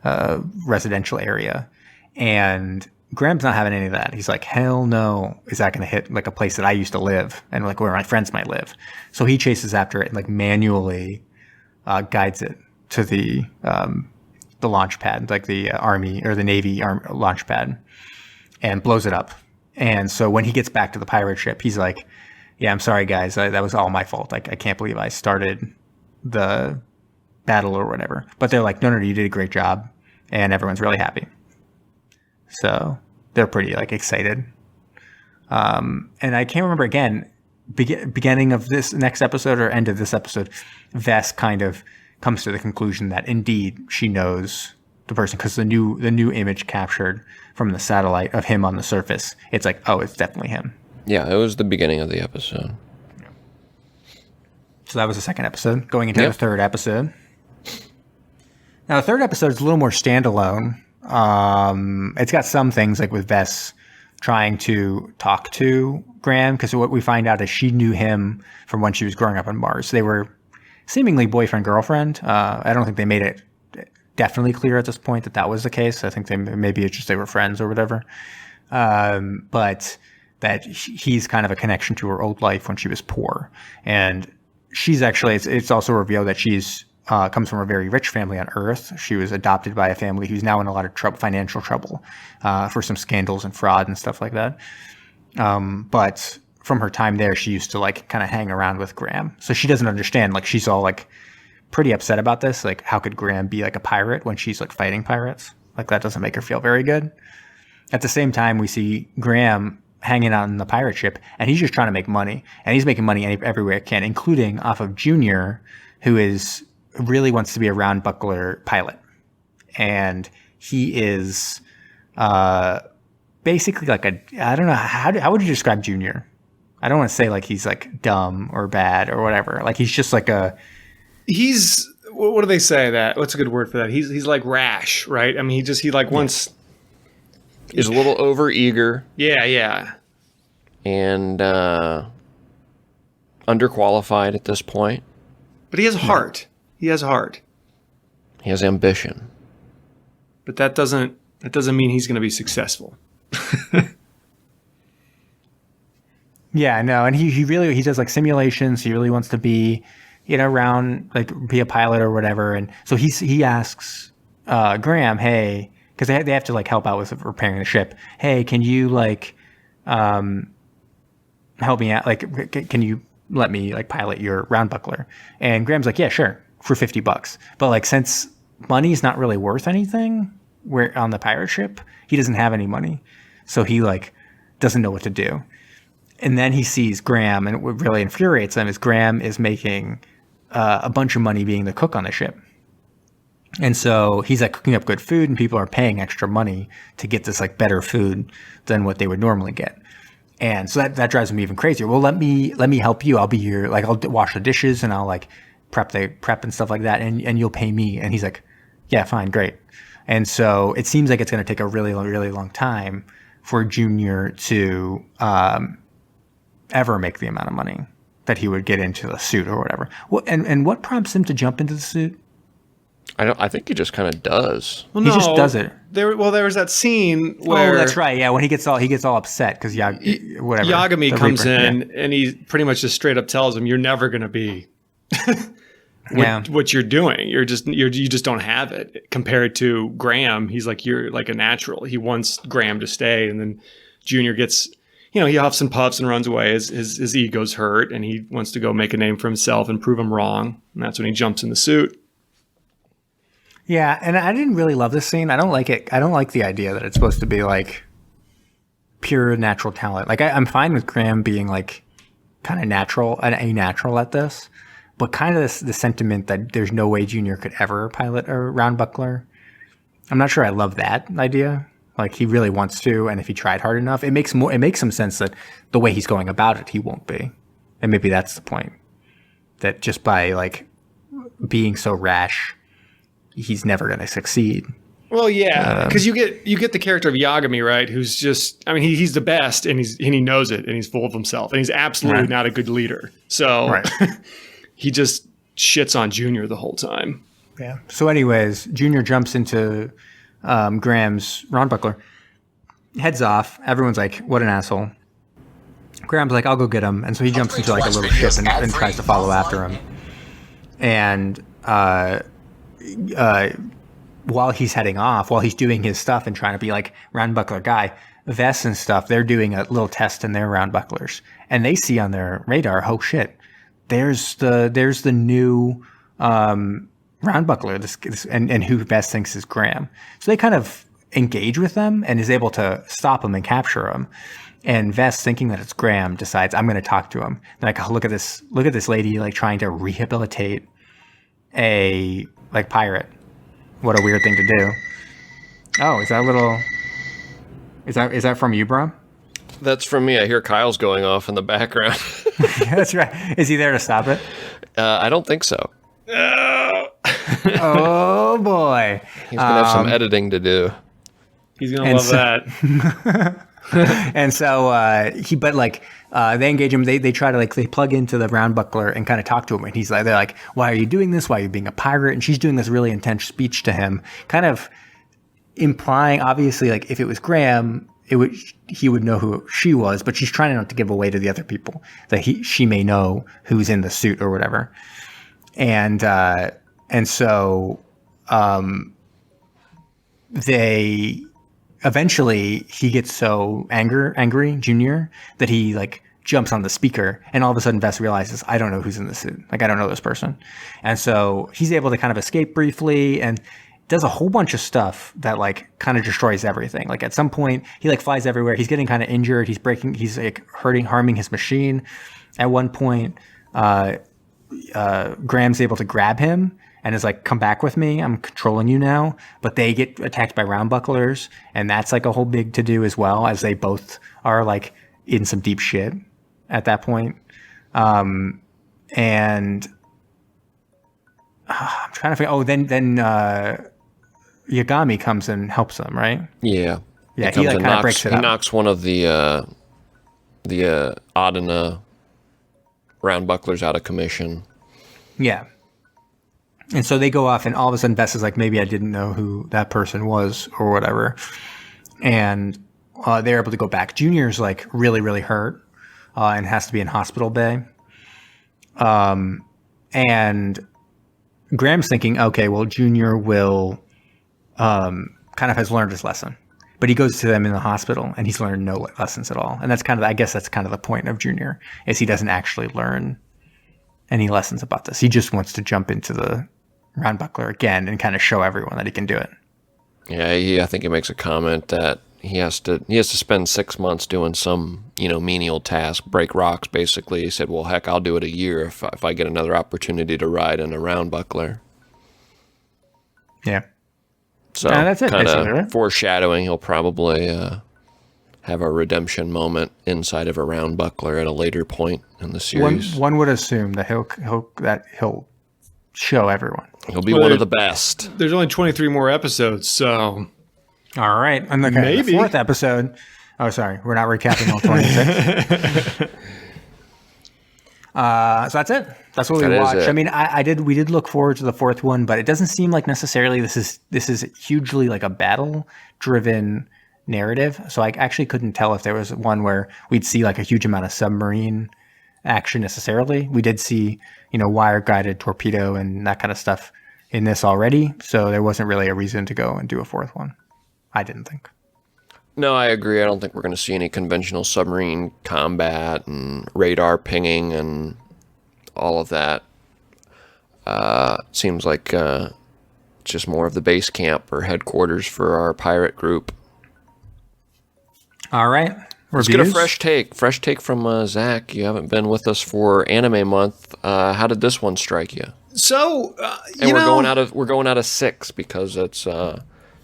a residential area, and Graham's not having any of that. He's like, hell no, is that going to hit a place that I used to live and where my friends might live? So he chases after it and manually guides it to the launch pad, the Army or the Navy launch pad, and blows it up. And so when he gets back to the pirate ship, he's like, yeah, I'm sorry, guys. That was all my fault. I can't believe I started the battle or whatever. But they're like, no, you did a great job. And everyone's really happy. So they're pretty excited. And I can't remember again, beginning of this next episode or end of this episode, Vess kind of comes to the conclusion that indeed she knows the person, because the new image captured from the satellite of him on the surface, it's oh, it's definitely him. Yeah, it was the beginning of the episode. So that was the second episode. Going into the third episode. Now the third episode is a little more standalone. It's got some things with Vess trying to talk to Graham, because what we find out is she knew him from when she was growing up on Mars. They were seemingly boyfriend-girlfriend. I don't think they made it definitely clear at this point that was the case. I think maybe it's just they were friends or whatever. But that he's kind of a connection to her old life when she was poor. And she's actually, it's also revealed that she's comes from a very rich family on Earth. She was adopted by a family who's now in a lot of financial trouble for some scandals and fraud and stuff like that. But from her time there, she used to kind of hang around with Graham. So she doesn't understand. She's all pretty upset about this. How could Graham be a pirate when she's fighting pirates? That doesn't make her feel very good. At the same time, we see Graham hanging out in the pirate ship, and he's just trying to make money. And he's making money everywhere he can, including off of Junior, who really wants to be a round buckler pilot. And he is basically I don't know, how would you describe Junior? I don't want to say like he's like dumb or bad or whatever. Like he's just like he's, what do they say that? What's a good word for that? He's like rash, right? I mean, he like wants. He's a little overeager. Yeah. And underqualified at this point. But he has a heart. He has a heart. He has ambition. But that doesn't mean he's going to be successful. Yeah, no, and he does like simulations. He really wants to be, around like be a pilot or whatever. And so he asks Graham, hey, because they have to like help out with repairing the ship. Hey, can you like help me out? Like, can you let me like pilot your round buckler? And Graham's like, yeah, sure, for $50. But like since money's not really worth anything, where on the pirate ship, he doesn't have any money, so he like doesn't know what to do. And then he sees Graham, and what really infuriates him is Graham is making a bunch of money being the cook on the ship. And so he's like cooking up good food, and people are paying extra money to get this like better food than what they would normally get. And so that drives him even crazier. Well, let me help you. I'll be your, like, I'll wash the dishes and I'll like prep and stuff like that, and you'll pay me. And he's like, yeah, fine, great. And so it seems like it's going to take a really, really long time for Junior to ever make the amount of money that he would get into the suit or whatever. And what prompts him to jump into the suit? I think he just kind of does. Well, he just does it. There was that scene where that's right. Yeah, when he gets all upset because Yagami comes in and he pretty much just straight up tells him, "You're never going to be what you're doing. You just don't have it." Compared to Graham, he's like, you're like a natural. He wants Graham to stay, and then Junior gets, he huffs and puffs and runs away. His ego's hurt, and he wants to go make a name for himself and prove him wrong. And that's when he jumps in the suit. Yeah, and I didn't really love this scene. I don't like it. I don't like the idea that it's supposed to be like pure natural talent. Like I'm fine with Graham being like kind of natural and a natural at this, but kind of the sentiment that there's no way Junior could ever pilot a round buckler. I'm not sure I love that idea. Like he really wants to, and if he tried hard enough, it makes some sense that the way he's going about it, he won't be. And maybe that's the point. That just by like being so rash, he's never going to succeed. Well, yeah, because you get the character of Yagami, right? Who's just, I mean, he's the best, and he knows it, and he's full of himself, and he's absolutely not a good leader. So he just shits on Junior the whole time. Yeah. So, anyways, Junior jumps into Graham's round buckler, heads off. Everyone's like, "What an asshole!" Graham's like, "I'll go get him," and so he jumps into like a little ship and tries to follow after him. And while he's heading off, while he's doing his stuff and trying to be like round buckler guy, Vess and stuff, they're doing a little test in their round bucklers, and they see on their radar, oh shit, there's the new round buckler, and who Vess thinks is Graham. So they kind of engage with them and is able to stop him and capture him. And Vess, thinking that it's Graham, decides, I'm going to talk to him. Like, look at this lady like trying to rehabilitate a like pirate. What a weird thing to do. Oh, is that from you, Brom? That's from me. I hear Kyle's going off in the background. That's right. Is he there to stop it? I don't think so. Oh boy. He's gonna have some editing to do. He's gonna love that. And so they engage him. They try to they plug into the round buckler and kind of talk to him. And they're like, why are you doing this? Why are you being a pirate? And she's doing this really intense speech to him, kind of implying, obviously, like if it was Graham, he would know who she was, but she's trying not to give away to the other people that she may know who's in the suit or whatever. And so they eventually he gets so angry, Junior, that he like jumps on the speaker, and all of a sudden Vess realizes, I don't know who's in the suit. Like, I don't know this person. And so he's able to kind of escape briefly and does a whole bunch of stuff that like kind of destroys everything. Like at some point he like flies everywhere. He's getting kind of injured. He's like harming his machine. At one point, Graham's able to grab him and is like, come back with me, I'm controlling you now. But they get attacked by round bucklers, and that's like a whole big to do as well, as they both are like in some deep shit. at that point. And I'm trying to figure. Oh, then Yagami comes and helps them, right? Yeah. Yeah, he like kind of breaks it up. He knocks one of the Adana round bucklers out of commission. Yeah. And so they go off, and all of a sudden Vess is like, maybe I didn't know who that person was or whatever. And they're able to go back. Junior's like really, really hurt and has to be in hospital bay. And Graham's thinking, okay, well, Junior will kind of has learned his lesson. But he goes to them in the hospital, and he's learned no lessons at all. And that's kind of, I guess that's kind of the point of Junior, is he doesn't actually learn any lessons about this. He just wants to jump into the round buckler again and kind of show everyone that he can do it. Yeah, I think he makes a comment that he has to spend 6 months doing some, menial task, break rocks, basically. He said, well, heck, I'll do it a year if I get another opportunity to ride in a round buckler. Yeah. So that's it, kind basically, right? of foreshadowing he'll probably have a redemption moment inside of a round buckler at a later point in the series. One would assume that he'll show everyone. He'll be one of the best. There's only 23 more episodes, so... All right. And the fourth episode... Oh, sorry. We're not recapping all 26. So that's it. That's what we watched. I mean, we did look forward to the fourth one, but it doesn't seem like necessarily this is hugely like a battle-driven narrative. So I actually couldn't tell if there was one where we'd see like a huge amount of submarine action necessarily. We did see, wire-guided torpedo and that kind of stuff in this already. So there wasn't really a reason to go and do a fourth one. I didn't think. No, I agree. I don't think we're going to see any conventional submarine combat and radar pinging and all of that. Seems like just more of the base camp or headquarters for our pirate group. All right. Let's get a fresh take from Zach. You haven't been with us for Anime Month. How did this one strike you? So, and we're going out of 6 because it's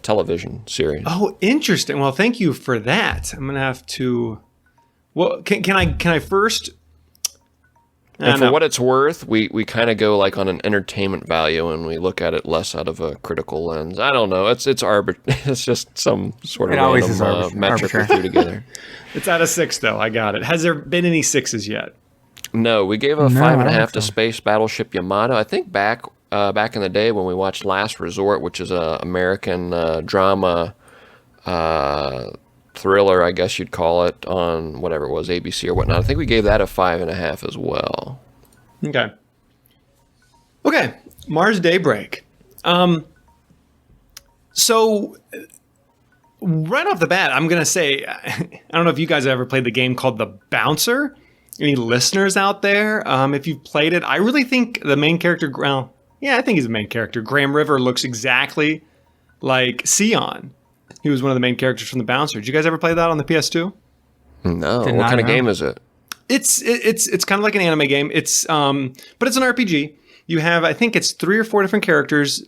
television series. Oh, interesting. Well, thank you for that. I'm gonna have to. Well, can I first? And for what it's worth, we kind of go like on an entertainment value, and we look at it less out of a critical lens. I don't know. It's It's just some sort of random metric we threw together. It's out of 6, though. I got it. Has there been any 6s yet? No, we gave a 5.5 to Space Battleship Yamato. I think back in the day when we watched Last Resort, which is a American drama thriller, I guess you'd call it, on whatever it was, ABC or whatnot. I think we gave that a 5.5 as well. Okay. Mars Daybreak. So right off the bat, I'm going to say, I don't know if you guys have ever played the game called The Bouncer. Any listeners out there? If you've played it, I really think the main character, I think he's the main character. Graham River looks exactly like Sion. He was one of the main characters from The Bouncer. Did you guys ever play that on the PS2? No. What kind of game is it? It's kind of like an anime game. But it's an RPG. You have, I think it's 3 or 4 different characters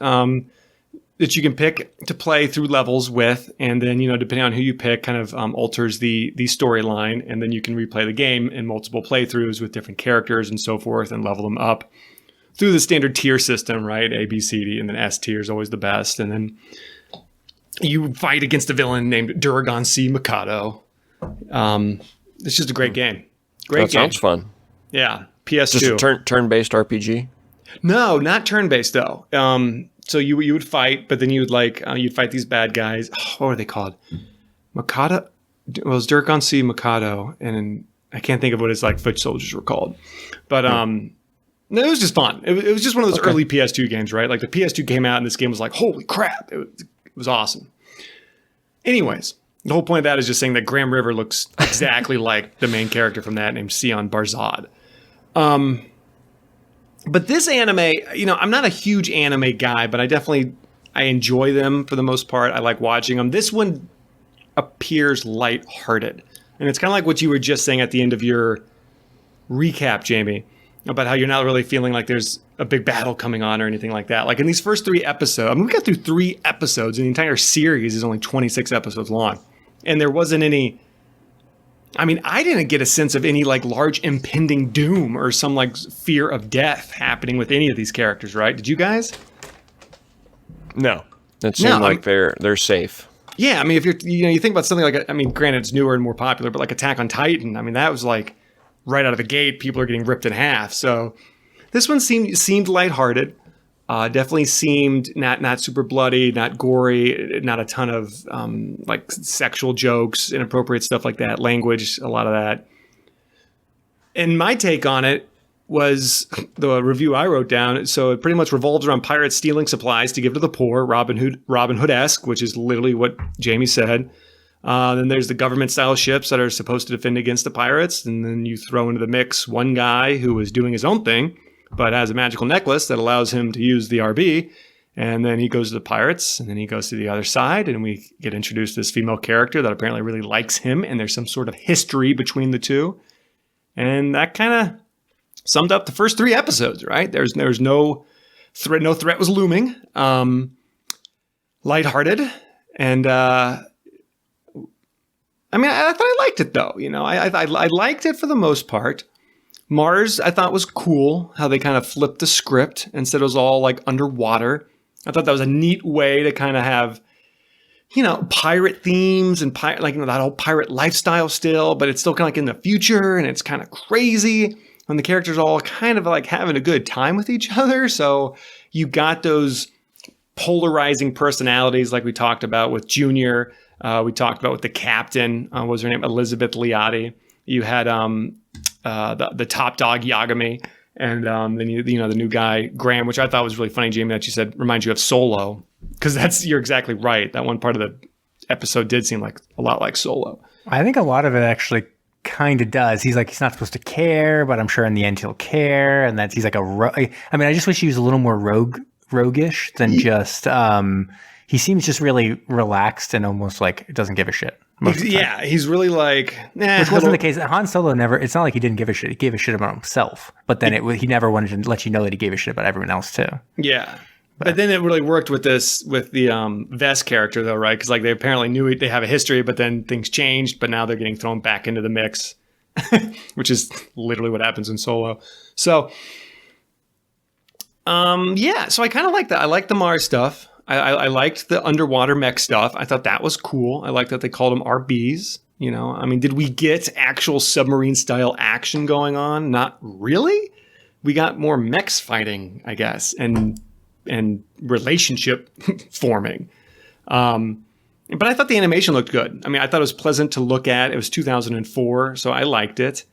that you can pick to play through levels with, and then depending on who you pick, kind of alters the storyline, and then you can replay the game in multiple playthroughs with different characters and so forth, and level them up through the standard tier system, right? A, B, C, D, and then S tier is always the best, and then you fight against a villain named Duragon C. Mikado. It's just a great game. Great game. Sounds fun. Yeah, PS2. Just a turn-based RPG? No, not turn-based though. So you would fight, but then you would you'd fight these bad guys. Oh, what were they called? Mikado. Well, it was Duragon C. Mikado, and I can't think of what his foot soldiers were called. But no, it was just fun. It was just one of those early PS2 games, right? Like the PS2 came out, and this game was like, holy crap! It was awesome. Anyways, the whole point of that is just saying that Graham River looks exactly like the main character from that, named Sion Barzad. But this anime, I'm not a huge anime guy, but I enjoy them for the most part. I like watching them. This one appears lighthearted. And it's kind of like what you were just saying at the end of your recap, Jamie, about how you're not really feeling like there's a big battle coming on or anything like that. Like in these first 3 episodes, we got through 3 episodes, and the entire series is only 26 episodes long. And there wasn't any I mean, I didn't get a sense of any like large impending doom or some like fear of death happening with any of these characters, right? Did you guys? No. It seemed like they're safe. Yeah, I mean, if you think about something like, I mean, granted it's newer and more popular, but like Attack on Titan, I mean, that was like right out of the gate, people are getting ripped in half. So this one seemed lighthearted. Definitely seemed not super bloody, not gory, not a ton of like sexual jokes, inappropriate stuff like that, language, a lot of that. And my take on it was the review I wrote down. So it pretty much revolves around pirates stealing supplies to give to the poor, Robin Hood-esque, which is literally what Jamie said. Then there's the government-style ships that are supposed to defend against the pirates. And then you throw into the mix one guy who is doing his own thing, but has a magical necklace that allows him to use the RB. And then he goes to the pirates, and then he goes to the other side, and we get introduced to this female character that apparently really likes him, and there's some sort of history between the two. And that kind of summed up the first 3 episodes, right? There's no threat was looming. Lighthearted, and I mean, I thought I liked it though. You know, I liked it for the most part. Mars, I thought was cool how they kind of flipped the script. Instead, it was all like underwater. I thought that was a neat way to kind of have, you know, pirate themes and like, you know, that whole pirate lifestyle still, but it's still kind of like in the future, and it's kind of crazy. And the characters all kind of like having a good time with each other. So you got those polarizing personalities like we talked about with Junior. We talked about with the captain. What was her name? Elizabeth Liotti. You had the top dog Yagami. And then you know the new guy Graham, which I thought was really funny, Jamie, that you said reminds you of Solo. Because you're exactly right. That one part of the episode did seem like a lot like Solo. I think a lot of it actually kind of does. He's not supposed to care, but I'm sure in the end he'll care, and that he's like I mean, I just wish he was a little more roguish than just he seems just really relaxed and almost like doesn't give a shit. Yeah, he's really like, nah. Which wasn't the case. Han Solo never, it's not like he didn't give a shit. He gave a shit about himself, but then he never wanted to let you know that he gave a shit about everyone else too. Yeah. But then it really worked with the Vess character though, right? Because like they apparently knew they have a history, but then things changed. But now they're getting thrown back into the mix, which is literally what happens in Solo. So, yeah. So I kind of like that. I like the Mars stuff. I liked the underwater mech stuff. I thought that was cool. I liked that they called them RBs. You know, I mean, did we get actual submarine style action going on? Not really. We got more mechs fighting, I guess, and relationship forming. But I thought the animation looked good. I mean, I thought it was pleasant to look at. It was 2004, so I liked it.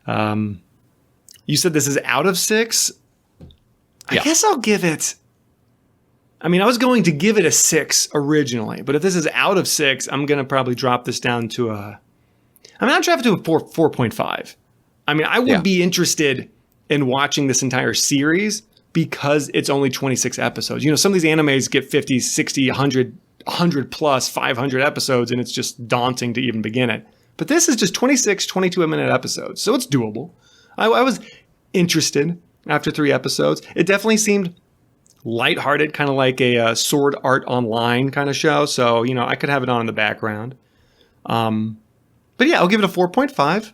You said this is out of 6. I guess I'll give it. I mean, I was going to give it a 6 originally, but if this is out of 6, I'm going to probably drop this down to I'll drop it to a 4.5. I mean, I would be interested in watching this entire series because it's only 26 episodes. You know, some of these animes get 50, 60, 100 plus 500 episodes, and it's just daunting to even begin it. But this is just 26, 22-minute episodes, so it's doable. I was interested after 3 episodes. It definitely seemed lighthearted, kind of like a Sword Art Online kind of show. So, you know, I could have it on in the background. But yeah, I'll give it a 4.5.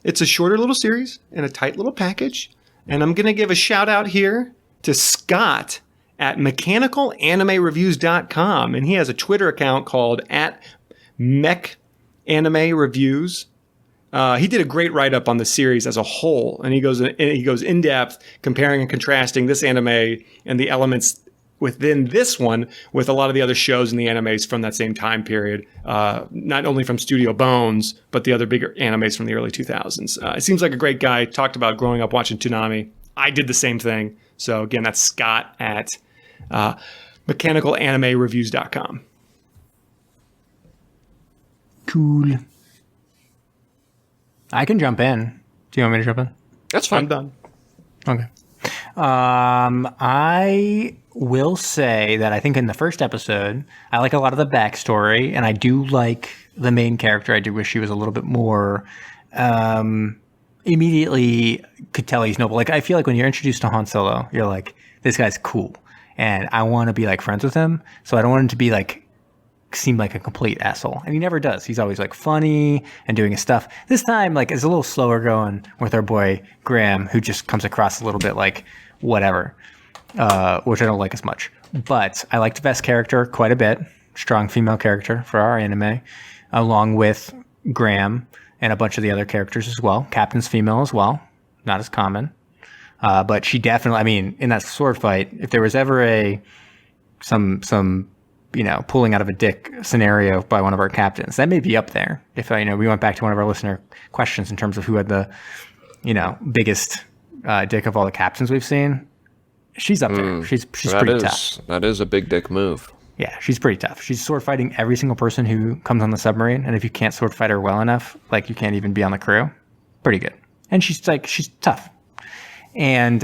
It's a shorter little series and a tight little package. And I'm going to give a shout out here to Scott at mechanicalanimereviews.com. And he has a Twitter account called @mechanime_reviews. He did a great write-up on the series as a whole, and he goes in depth comparing and contrasting this anime and the elements within this one with a lot of the other shows and the animes from that same time period, not only from Studio Bones, but the other bigger animes from the early 2000s. It seems like a great guy. Talked about growing up watching Toonami. I did the same thing. So again, that's Scott at mechanicalanimereviews.com. Cool. I can jump in. Do you want me to jump in? That's fine. I'm done. Okay. I will say that I think in the first episode, I like a lot of the backstory, and I do like the main character. I do wish she was a little bit more immediately could tell he's noble. Like, I feel like when you're introduced to Han Solo, you're like, this guy's cool, and I want to be like friends with him. So I don't want him to be like seem like a complete asshole, and he never does. He's always like funny and doing his stuff. This time, like, it's a little slower going with our boy Graham, who just comes across a little bit like whatever, which I don't like as much. But I liked Vest's character quite a bit. Strong female character for our anime, along with Graham and a bunch of the other characters as well. Captain's female as well, not as common. But she definitely, I mean, in that sword fight, if there was ever some pulling out of a dick scenario by one of our captains, that may be up there. If we went back to one of our listener questions in terms of who had the, biggest dick of all the captains we've seen, she's up there. She's pretty tough. That is a big dick move. Yeah, she's pretty tough. She's sword fighting every single person who comes on the submarine, and if you can't sword fight her well enough, like, you can't even be on the crew. Pretty good. And she's tough. And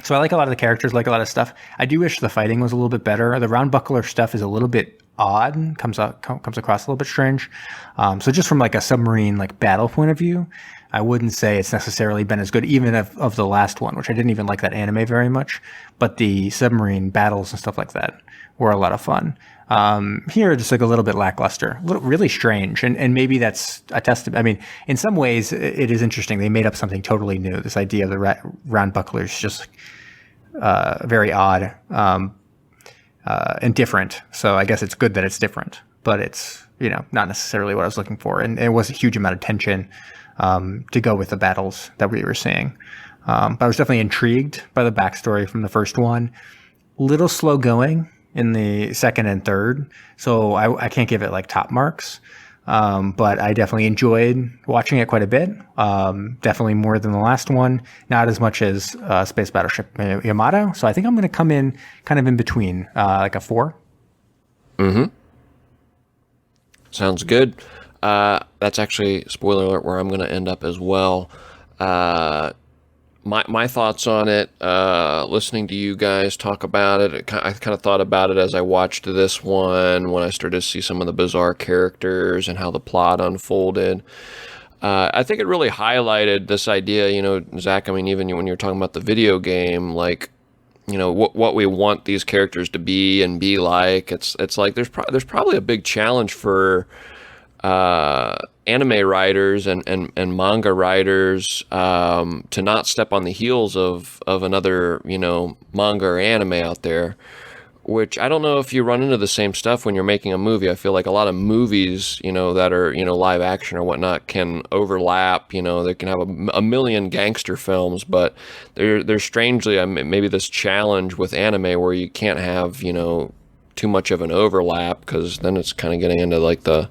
so I like a lot of the characters, like a lot of stuff. I do wish the fighting was a little bit better. The round buckler stuff is a little bit odd, comes across a little bit strange. So just from like a submarine like battle point of view, I wouldn't say it's necessarily been as good, even of the last one, which I didn't even like that anime very much. But the submarine battles and stuff like that were a lot of fun. Here, just like a little bit lackluster, really strange. And maybe that's a testament. I mean, in some ways, it is interesting. They made up something totally new. This idea of the round bucklers, just very odd and different. So I guess it's good that it's different, but it's, not necessarily what I was looking for. And it was a huge amount of tension to go with the battles that we were seeing. But I was definitely intrigued by the backstory from the first one. Little slow going in the second and third, so I can't give it like top marks, but I definitely enjoyed watching it quite a bit. Definitely more than the last one, not as much as Space Battleship Yamato. So I think I'm going to come in kind of in between, like a 4. Sounds good. That's actually, spoiler alert, where I'm going to end up as well. My thoughts on it, listening to you guys talk about it, I kind of thought about it as I watched this one, when I started to see some of the bizarre characters and how the plot unfolded. I think it really highlighted this idea, Zach, I mean, even when you're talking about the video game, like, what we want these characters to be and be like. It's like there's probably a big challenge for anime writers and manga writers to not step on the heels of another manga or anime out there, which I don't know if you run into the same stuff when you're making a movie. I feel like a lot of movies that are live action or whatnot can overlap. They can have a million gangster films, but there's strangely maybe this challenge with anime where you can't have too much of an overlap, because then it's kind of getting into like the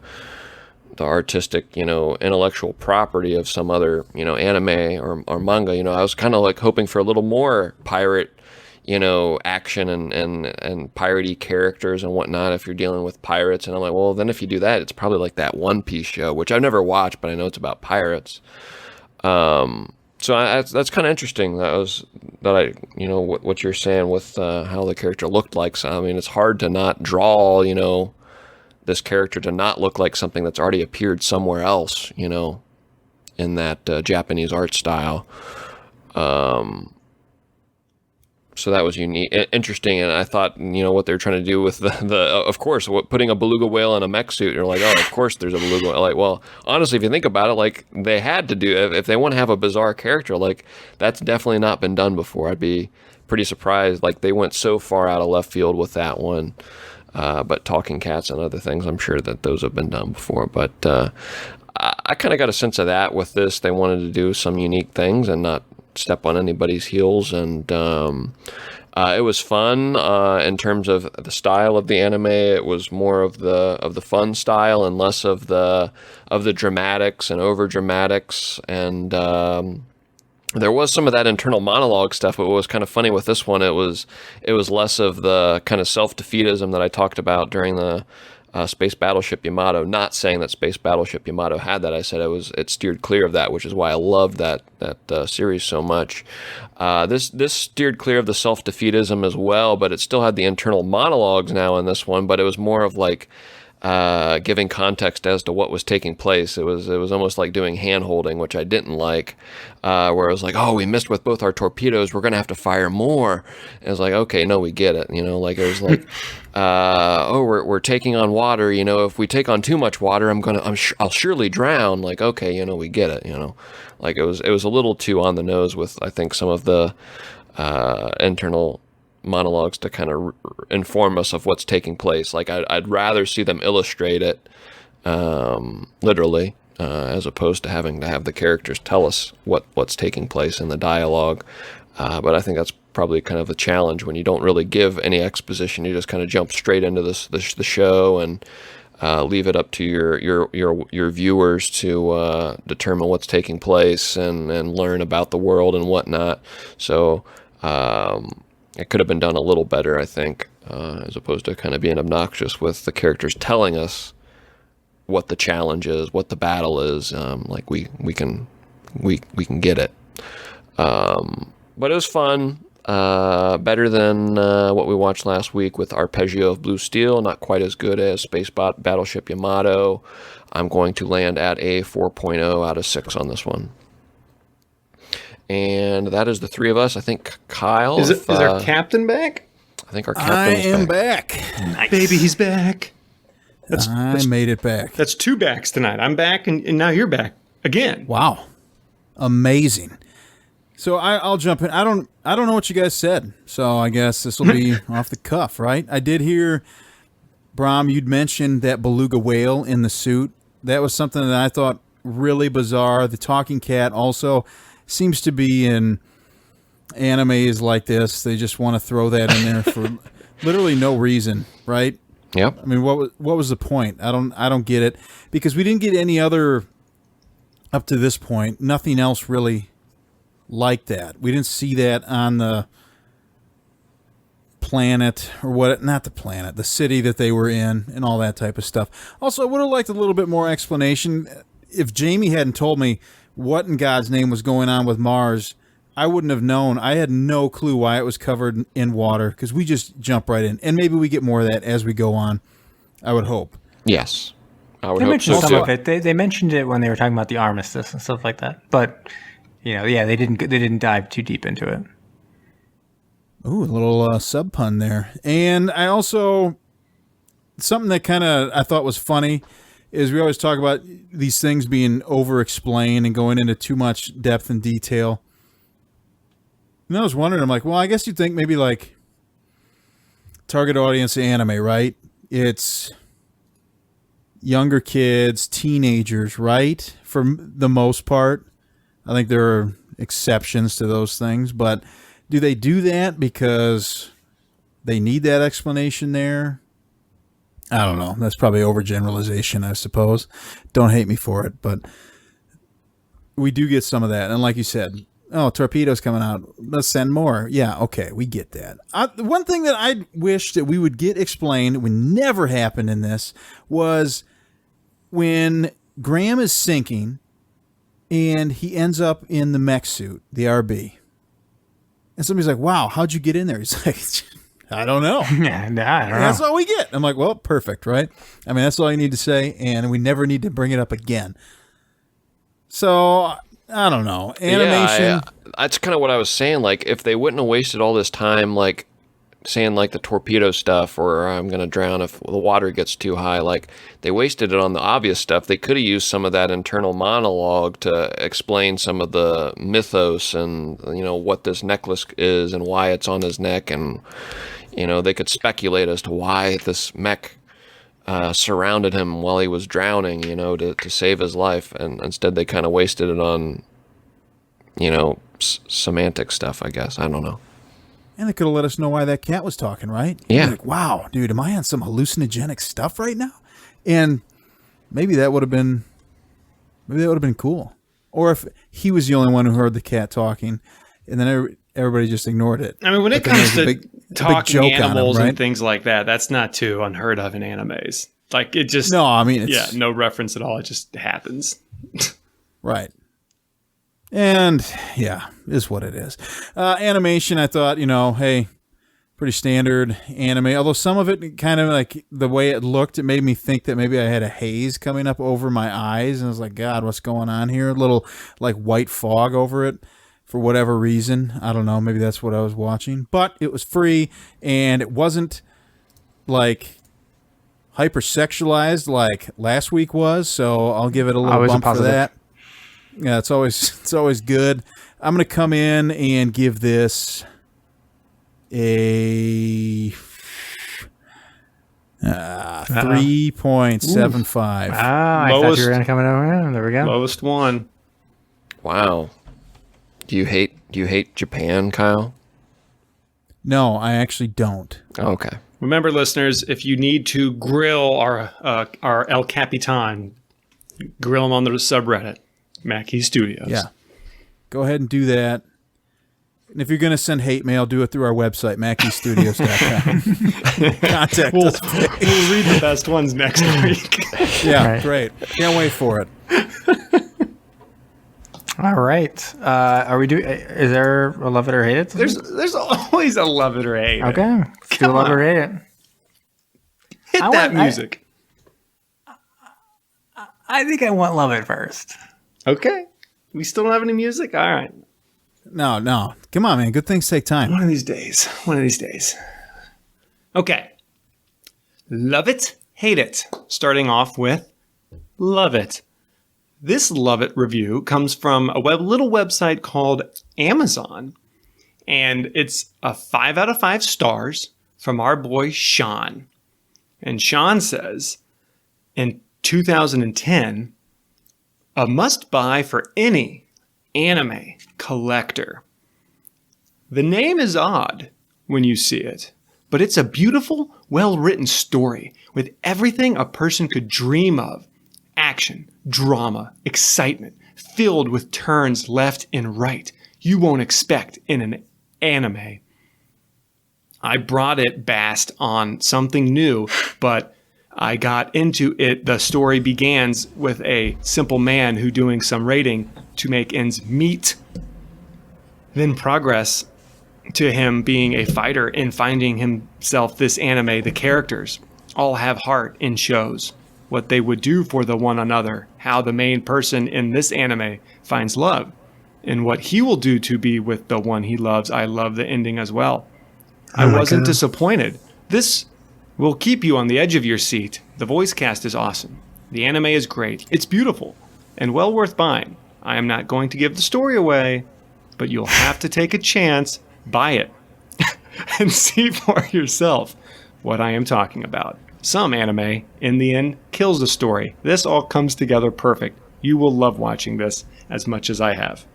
artistic, intellectual property of some other, anime or manga. I was kind of like hoping for a little more pirate, action and piratey characters and whatnot if you're dealing with pirates. And I'm like, well, then if you do that, it's probably like that One Piece show, which I've never watched, but I know it's about pirates. So that's kind of interesting. What you're saying with how the character looked like. So, I mean, it's hard to not draw, this character to not look like something that's already appeared somewhere else, in that Japanese art style. So that was unique, interesting, and I thought, what they're trying to do with the of course, putting a beluga whale in a mech suit. You're like, oh, of course, there's a beluga whale. Like, well, honestly, if you think about it, like, they had to do, if they want to have a bizarre character, like, that's definitely not been done before. I'd be pretty surprised. Like, they went so far out of left field with that one. But talking cats and other things, I'm sure that those have been done before. But I kind of got a sense of that with this. They wanted to do some unique things and not step on anybody's heels. And it was fun in terms of the style of the anime. It was more of the fun style and less of the dramatics and over dramatics. And there was some of that internal monologue stuff, but what was kind of funny with this one, it was less of the kind of self-defeatism that I talked about during the Space Battleship Yamato. Not saying that Space Battleship Yamato had that. I said it steered clear of that, which is why I loved that series so much. This steered clear of the self-defeatism as well, but it still had the internal monologues now in this one, but it was more of like giving context as to what was taking place. It was almost like doing hand-holding, which I didn't like, where it was like, oh, we missed with both our torpedoes, we're going to have to fire more. And it was like, okay, no, we get it. Like, it was like, oh, we're taking on water. If we take on too much water, I'll surely drown. Like, okay, we get it. Like it was a little too on the nose with, I think, some of the internal monologues to kind of inform us of what's taking place. Like I'd rather see them illustrate it literally, as opposed to having to have the characters tell us what's taking place in the dialogue. But I think that's probably kind of a challenge when you don't really give any exposition. You just kind of jump straight into the show and leave it up to your viewers to determine what's taking place and learn about the world and whatnot. So it could have been done a little better, I think, as opposed to kind of being obnoxious with the characters telling us what the challenge is, what the battle is. Like we can get it. But it was fun. Better than what we watched last week with Arpeggio of Blue Steel. Not quite as good as Battleship Yamato. I'm going to land at a 4.0 out of 6 on this one. And that is the three of us. I think Kyle... Is our captain back? I think our captain is back. Nice. Baby, he's back. I made it back. That's 2 backs tonight. I'm back, and now you're back again. Wow. Amazing. So I'll jump in. I don't know what you guys said, so I guess this will be off the cuff, right? I did hear, Brom, you'd mentioned that beluga whale in the suit. That was something that I thought really bizarre. The talking cat also seems to be in animes like this. They just want to throw that in there for literally no reason, right? Yep. I mean, what was the point? I don't get it, because we didn't get any other up to this point. Nothing else really like that. We didn't see that on the planet, or what? Not the planet, the city that they were in, and all that type of stuff. Also, I would have liked a little bit more explanation. If Jamie hadn't told me what in God's name was going on with Mars, I wouldn't have known. I had no clue why it was covered in water, because we just jump right in. And maybe we get more of that as we go on, I would hope. Yes. I would They hope mentioned so some too. of it. They mentioned it when they were talking about the armistice and stuff like that. But they didn't dive too deep into it. Ooh, a little sub pun there. And I also, something that kind of I thought was funny is we always talk about these things being over-explained and going into too much depth and detail. And I was wondering, I'm like, well, I guess you'd think maybe like target audience anime, right? It's younger kids, teenagers, right? For the most part. I think there are exceptions to those things, but do they do that because they need that explanation there? I don't know. That's probably overgeneralization, I suppose. Don't hate me for it, but we do get some of that. And like you said, oh, torpedoes coming out, let's send more. Yeah, okay, we get that. One thing that I wish that we would get explained, would never happen in this, was when Graham is sinking and he ends up in the mech suit, the RB. And somebody's like, wow, how'd you get in there? He's like, I don't know. Yeah, I don't know. That's all we get. I'm like, well, perfect, right? I mean, that's all you need to say, and we never need to bring it up again. So, I don't know. Animation. Yeah, that's kind of what I was saying. Like, if they wouldn't have wasted all this time, like, saying, like, the torpedo stuff, or I'm going to drown if the water gets too high, like, they wasted it on the obvious stuff. They could have used some of that internal monologue to explain some of the mythos and, what this necklace is and why it's on his neck. And, they could speculate as to why this mech surrounded him while he was drowning, to save his life. And instead they kind of wasted it on, semantic stuff, I guess. I don't know. And they could have let us know why that cat was talking, right? Yeah. Like, wow, dude, am I on some hallucinogenic stuff right now? And maybe that would have been cool. Or if he was the only one who heard the cat talking, and then everybody just ignored it. I mean, when it But then comes there's to a big talking joke on him, animals right? and things like that, that's not too unheard of in animes. Like, it just... No, I mean, it's... no reference at all. It just happens. Right. And, yeah, is what it is. Animation, I thought, hey, pretty standard anime. Although some of it kind of like the way it looked, it made me think that maybe I had a haze coming up over my eyes. And I was like, God, what's going on here? A little like white fog over it for whatever reason. I don't know. Maybe that's what I was watching. But it was free, and it wasn't like hypersexualized like last week was, so I'll give it a little Always a bump for positive. that. Yeah, it's always good. I'm going to come in and give this a 3.75. Ah, I thought Lowest- you were going to come in over. There we go. Lowest one. Wow. Do you hate Japan, Kyle? No, I actually don't. Okay. Remember, listeners, if you need to grill our El Capitan, grill him on the subreddit, Mackie Studios. Yeah. Go ahead and do that. And if you're going to send hate mail, do it through our website, mackeystudios.com. Contact us. We'll read the best ones next week. Yeah, Right. great. Can't wait for it. All right. Are we doing? Is there a love it or hate it? There's always a love it or hate it. Okay. Let's do Come love it on. or hate it. Hit I that want- music. I think I want love it first. Okay. We still don't have any music? All right. No. Come on, man. Good things take time. One of these days. Okay. Love it, hate it. Starting off with love it. This love it review comes from a little website called Amazon. And it's a 5 out of 5 stars from our boy Sean. And Sean says, in 2010, a must-buy for any anime collector. The name is odd when you see it, but it's a beautiful, well-written story with everything a person could dream of. Action, drama, excitement, filled with turns left and right you won't expect in an anime. I brought it based on something new, but I got into it. The story begins with a simple man who doing some raiding to make ends meet. Then progress to him being a fighter and finding himself this anime. The characters all have heart and shows what they would do for the one another, how the main person in this anime finds love, and what he will do to be with the one he loves. I love the ending as well. I wasn't disappointed. This will keep you on the edge of your seat. The voice cast is awesome. The anime is great. It's beautiful and well worth buying. I am not going to give the story away, but you'll have to take a chance, buy it, and see for yourself what I am talking about. Some anime, in the end, kills the story. This all comes together perfect. You will love watching this as much as I have.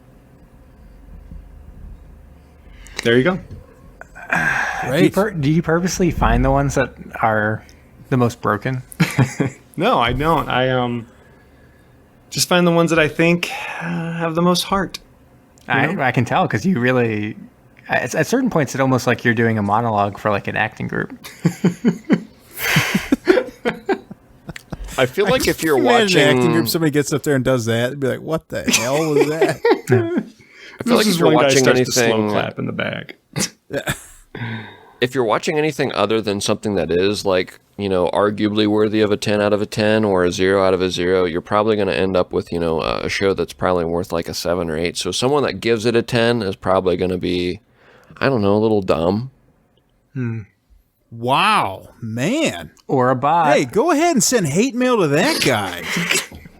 There you go. Great. Do you purposely find the ones that are the most broken? No, I don't. I just find the ones that I think have the most heart. I can tell because you really, at certain points, it's almost like you're doing a monologue for like an acting group. I feel like if you're Imagine an acting watching, group, somebody gets up there and does that, and be like, "What the hell was that?" I feel like if you're watching anything, clap in the back. if you're watching anything other than something that is like, arguably worthy of a 10 out of a 10 or a 0 out of a 0, you're probably going to end up with, a show that's probably worth like a 7 or 8. So someone that gives it a 10 is probably going to be, I don't know, a little dumb. Wow, man. Or a bot. Hey, go ahead and send hate mail to that guy.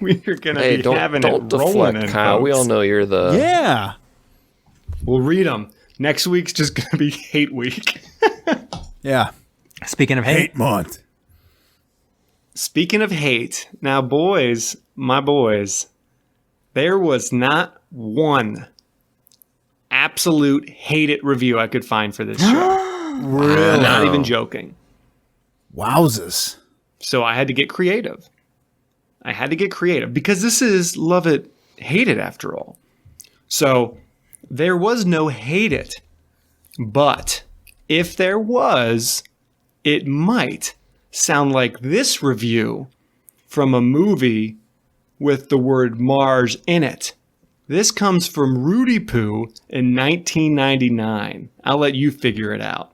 We're gonna Hey, be having don't it rolling deflect, in, Kyle. We folks. all know you're the... Yeah. We'll read them. Next week's just gonna be hate week. Yeah. Speaking of hate, month. Speaking of hate, now boys, my boys, there was not one absolute hate it review I could find for this show. Really? Not even joking. Wowzers. So I had to get creative. Because this is love it, hate it after all. So there was no hate it. But if there was, it might sound like this review from a movie with the word Mars in it. This comes from Rudy Poo in 1999. I'll let you figure it out.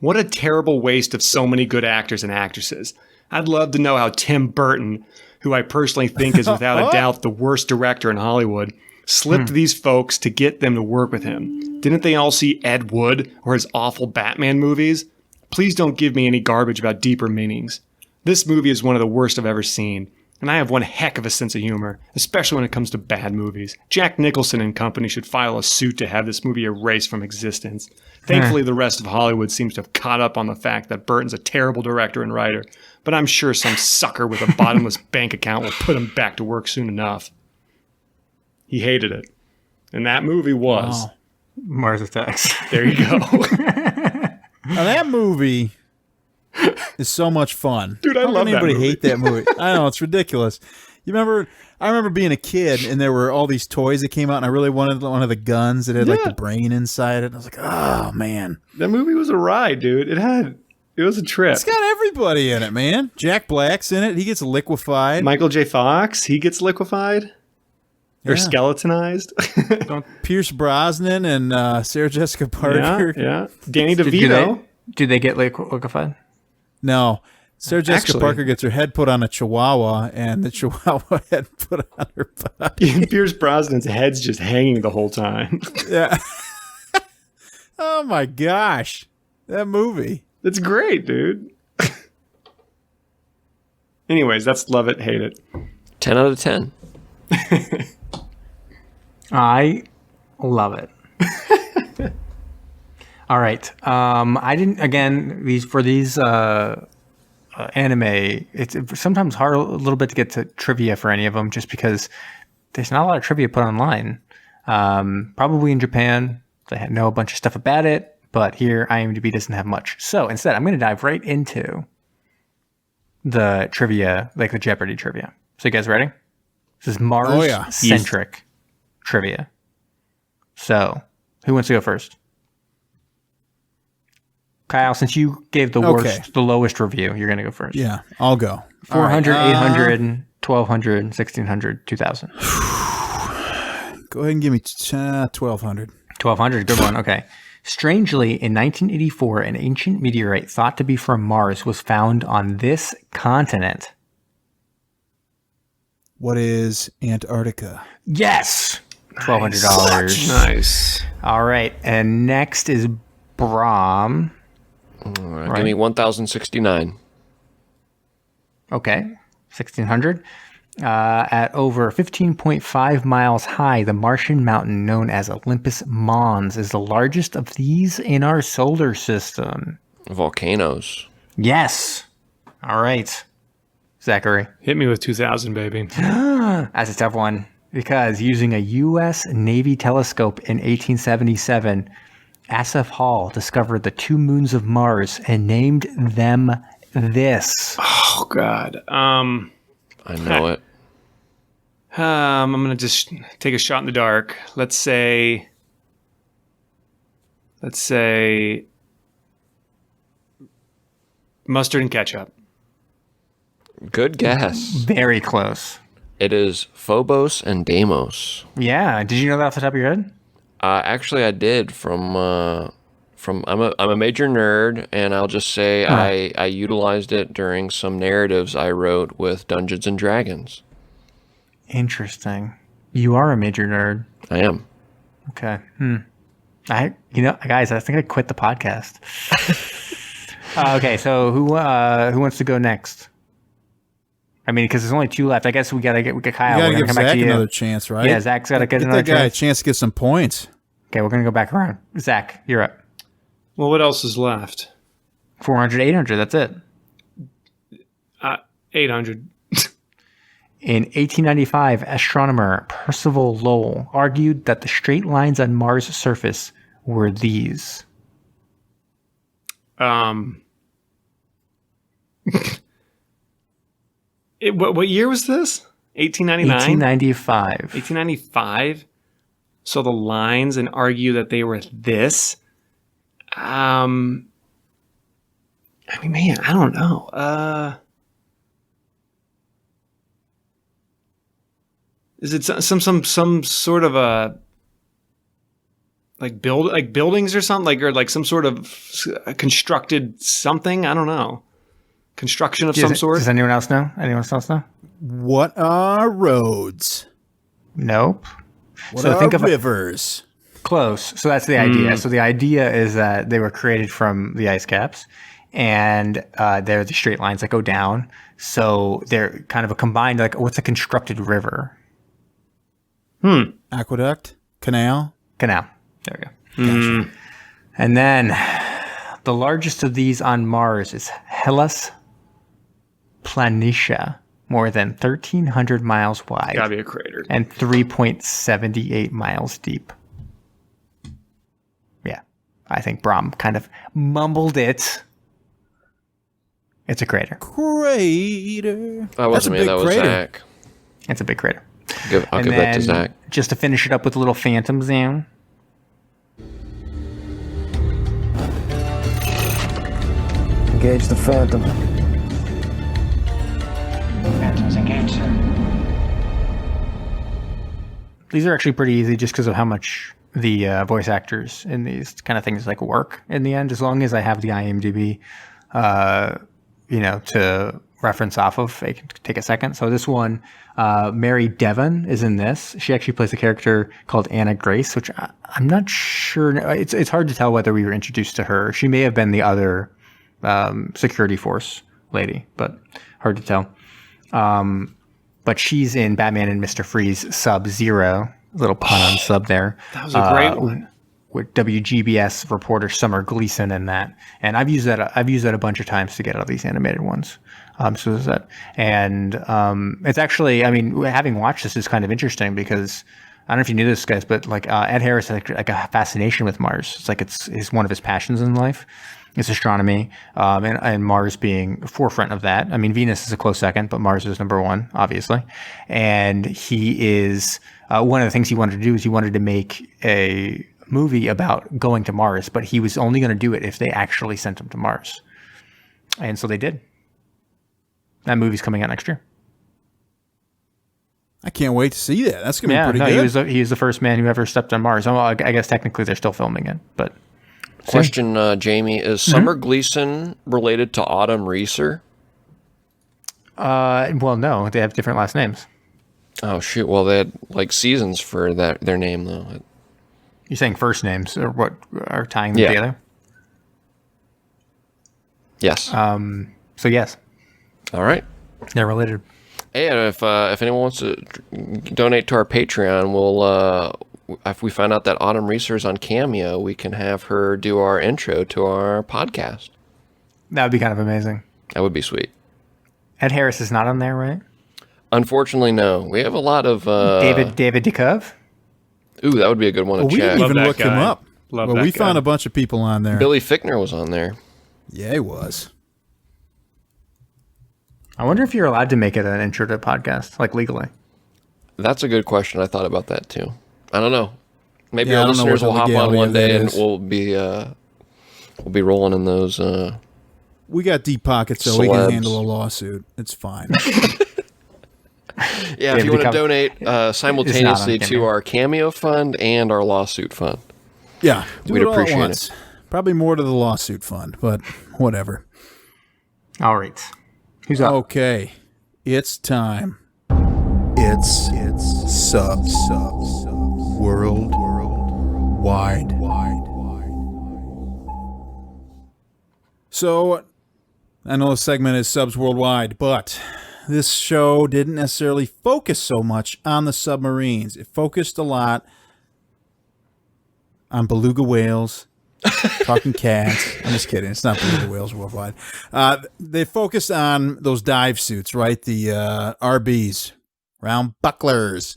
What a terrible waste of so many good actors and actresses. I'd love to know how Tim Burton, who I personally think is without a doubt the worst director in Hollywood, slipped these folks to get them to work with him. Didn't they all see Ed Wood or his awful Batman movies? Please don't give me any garbage about deeper meanings. This movie is one of the worst I've ever seen. And I have one heck of a sense of humor, especially when it comes to bad movies. Jack Nicholson and company should file a suit to have this movie erased from existence. Thankfully, the rest of Hollywood seems to have caught up on the fact that Burton's a terrible director and writer, but I'm sure some sucker with a bottomless bank account will put him back to work soon enough. He hated it. And that movie was... Mars Attacks. There you go. Now, that movie is so much fun. Dude, I How love can that anybody movie. hate that movie? I know, it's ridiculous. I remember being a kid and there were all these toys that came out and I really wanted one of the guns that had like the brain inside it. And I was like, oh man. That movie was a ride, dude. It was a trip. It's got everybody in it, man. Jack Black's in it. He gets liquefied. Michael J. Fox, he gets liquefied. Or skeletonized. Pierce Brosnan and Sarah Jessica Parker. Yeah. Danny DeVito. Do they get liquefied? No. Sarah Jessica Actually- Parker gets her head put on a chihuahua, and the chihuahua head put on her body. Pierce Brosnan's head's just hanging the whole time. Yeah. Oh my gosh. That movie. It's great, dude. Anyways, that's love it, hate it. 10 out of 10. I love it. All right. I didn't, again, these anime, it's sometimes hard a little bit to get to trivia for any of them just because there's not a lot of trivia put online. Probably in Japan, they know a bunch of stuff about it, but here IMDb doesn't have much. So instead, I'm going to dive right into the trivia, like the Jeopardy trivia. So you guys ready? This is Mars-centric trivia. So, who wants to go first? Kyle, since you gave the lowest review, you're going to go first. Yeah, I'll go. 400, 800, 1200, 1600, 2000. Go ahead and give me 1200. 1200, good one. Okay. Strangely, in 1984, an ancient meteorite thought to be from Mars was found on this continent. What is Antarctica? Yes! $1,200. Nice. All right. And next is Brahm. All right. Give me 1,069. Okay. 1,600. At over 15.5 miles high, the Martian mountain known as Olympus Mons is the largest of these in our solar system. Volcanoes. Yes. All right. Zachary. Hit me with 2000, baby. That's a tough one because using a U.S. Navy telescope in 1877, Asaph Hall discovered the two moons of Mars and named them this. Oh, God. I know it. I'm going to just take a shot in the dark. Let's say mustard and ketchup. Good guess. Very close. It is Phobos and Deimos. Yeah. Did you know that off the top of your head? Actually, I did from I'm a major nerd, and I'll just say I utilized it during some narratives I wrote with Dungeons and Dragons. Interesting. You are a major nerd. I am. Okay. Guys, I think I quit the podcast. Okay, so who wants to go next? I mean, because there's only two left. I guess we gotta get Kyle. You gotta We're give gonna come back Zach to you. another chance, right? Yeah, Zach's gotta get another that guy chance. a chance to get some points. Okay, we're gonna go back around. Zach, you're up. Well, what else is left? 400, 800. That's it. 800. In 1895, astronomer Percival Lowell argued that the straight lines on Mars' surface were these. What year was this? 1899? 1895. 1895. So the lines and argue that they were this. I mean, man, I don't know. Is it some sort of a like buildings or something or some sort of constructed something? I don't know. Construction of some sort. Does anyone else know? Anyone else know? What are roads? Nope. What are rivers? Close. So that's the idea. So the idea is that they were created from the ice caps, and they're the straight lines that go down. So they're kind of a combined, like, what's a constructed river? Aqueduct? Canal? Canal. There we go. Gotcha. And then the largest of these on Mars is Hellas Planitia, more than 1,300 miles wide. Gotta be a crater. And 3.78 miles deep. Yeah. I think Brom kind of mumbled it. It's a crater. Crater. That wasn't me. That was Zach. It's a big crater. I'll give that to Zach. Just to finish it up with a little phantom zone. Engage the Phantom. Phantoms engaged, sir. These are actually pretty easy just because of how much the voice actors in these kind of things like work in the end. As long as I have the IMDb, to reference off of, it can take a second. So this one, Mary Devon is in this. She actually plays a character called Anna Grace, which I'm not sure. It's hard to tell whether we were introduced to her. She may have been the other security force lady, but hard to tell. But she's in Batman and Mr. Freeze Sub-Zero. Little pun on sub there. That was a great one. With WGBS reporter Summer Gleason in that. And I've used that a bunch of times to get out of these animated ones. So is that. And it's actually, I mean, having watched this is kind of interesting because I don't know if you knew this, guys, but like Ed Harris has like a fascination with Mars. It's like it's one of his passions in life. It's astronomy, and Mars being forefront of that. I mean, Venus is a close second, but Mars is number one, obviously. And he is one of the things he wanted to do is he wanted to make a movie about going to Mars, but he was only going to do it if they actually sent him to Mars. And so they did. That movie's coming out next year. I can't wait to see that. That's going to be pretty good. He was the first man who ever stepped on Mars. Well, I guess technically they're still filming it, but... Question, Jamie, is Summer Gleason related to Autumn Reeser? Well, no, they have different last names. Oh, shoot. Well, they had like seasons for their name, though. You're saying first names or what are tying them together? Yes. So yes. All right. They're related. Hey, and if anyone wants to donate to our Patreon, we'll if we find out that Autumn Reeser is on Cameo, we can have her do our intro to our podcast. That would be kind of amazing. That would be sweet. Ed Harris is not on there, right? Unfortunately, no. We have a lot of David Duchovny. Ooh, that would be a good one to We check. didn't even that look him guy. up. Love Well, that we guy. found a bunch of people on there. Billy Fichtner was on there. Yeah, he was. I wonder if you're allowed to make it an intro to a podcast, like legally. That's a good question. I thought about that too. I don't know. Maybe Yeah, I our don't know listeners what will the hop on legality one of day that and is. we'll be rolling in those. We got deep pockets, so we can Celebs. handle a lawsuit. It's fine. Yeah, if you want to donate simultaneously Cameo. to our Cameo fund and our lawsuit fund. Yeah, do We'd it all at appreciate once. Probably more to the lawsuit fund, but whatever. All right. Who's up? Okay, it's time. It's subs world wide. So I know the segment is subs worldwide, but this show didn't necessarily focus so much on the submarines. It focused a lot on beluga whales, talking cats. I'm just kidding. It's not beluga whales worldwide. They focused on those dive suits, right? The RBs, round bucklers.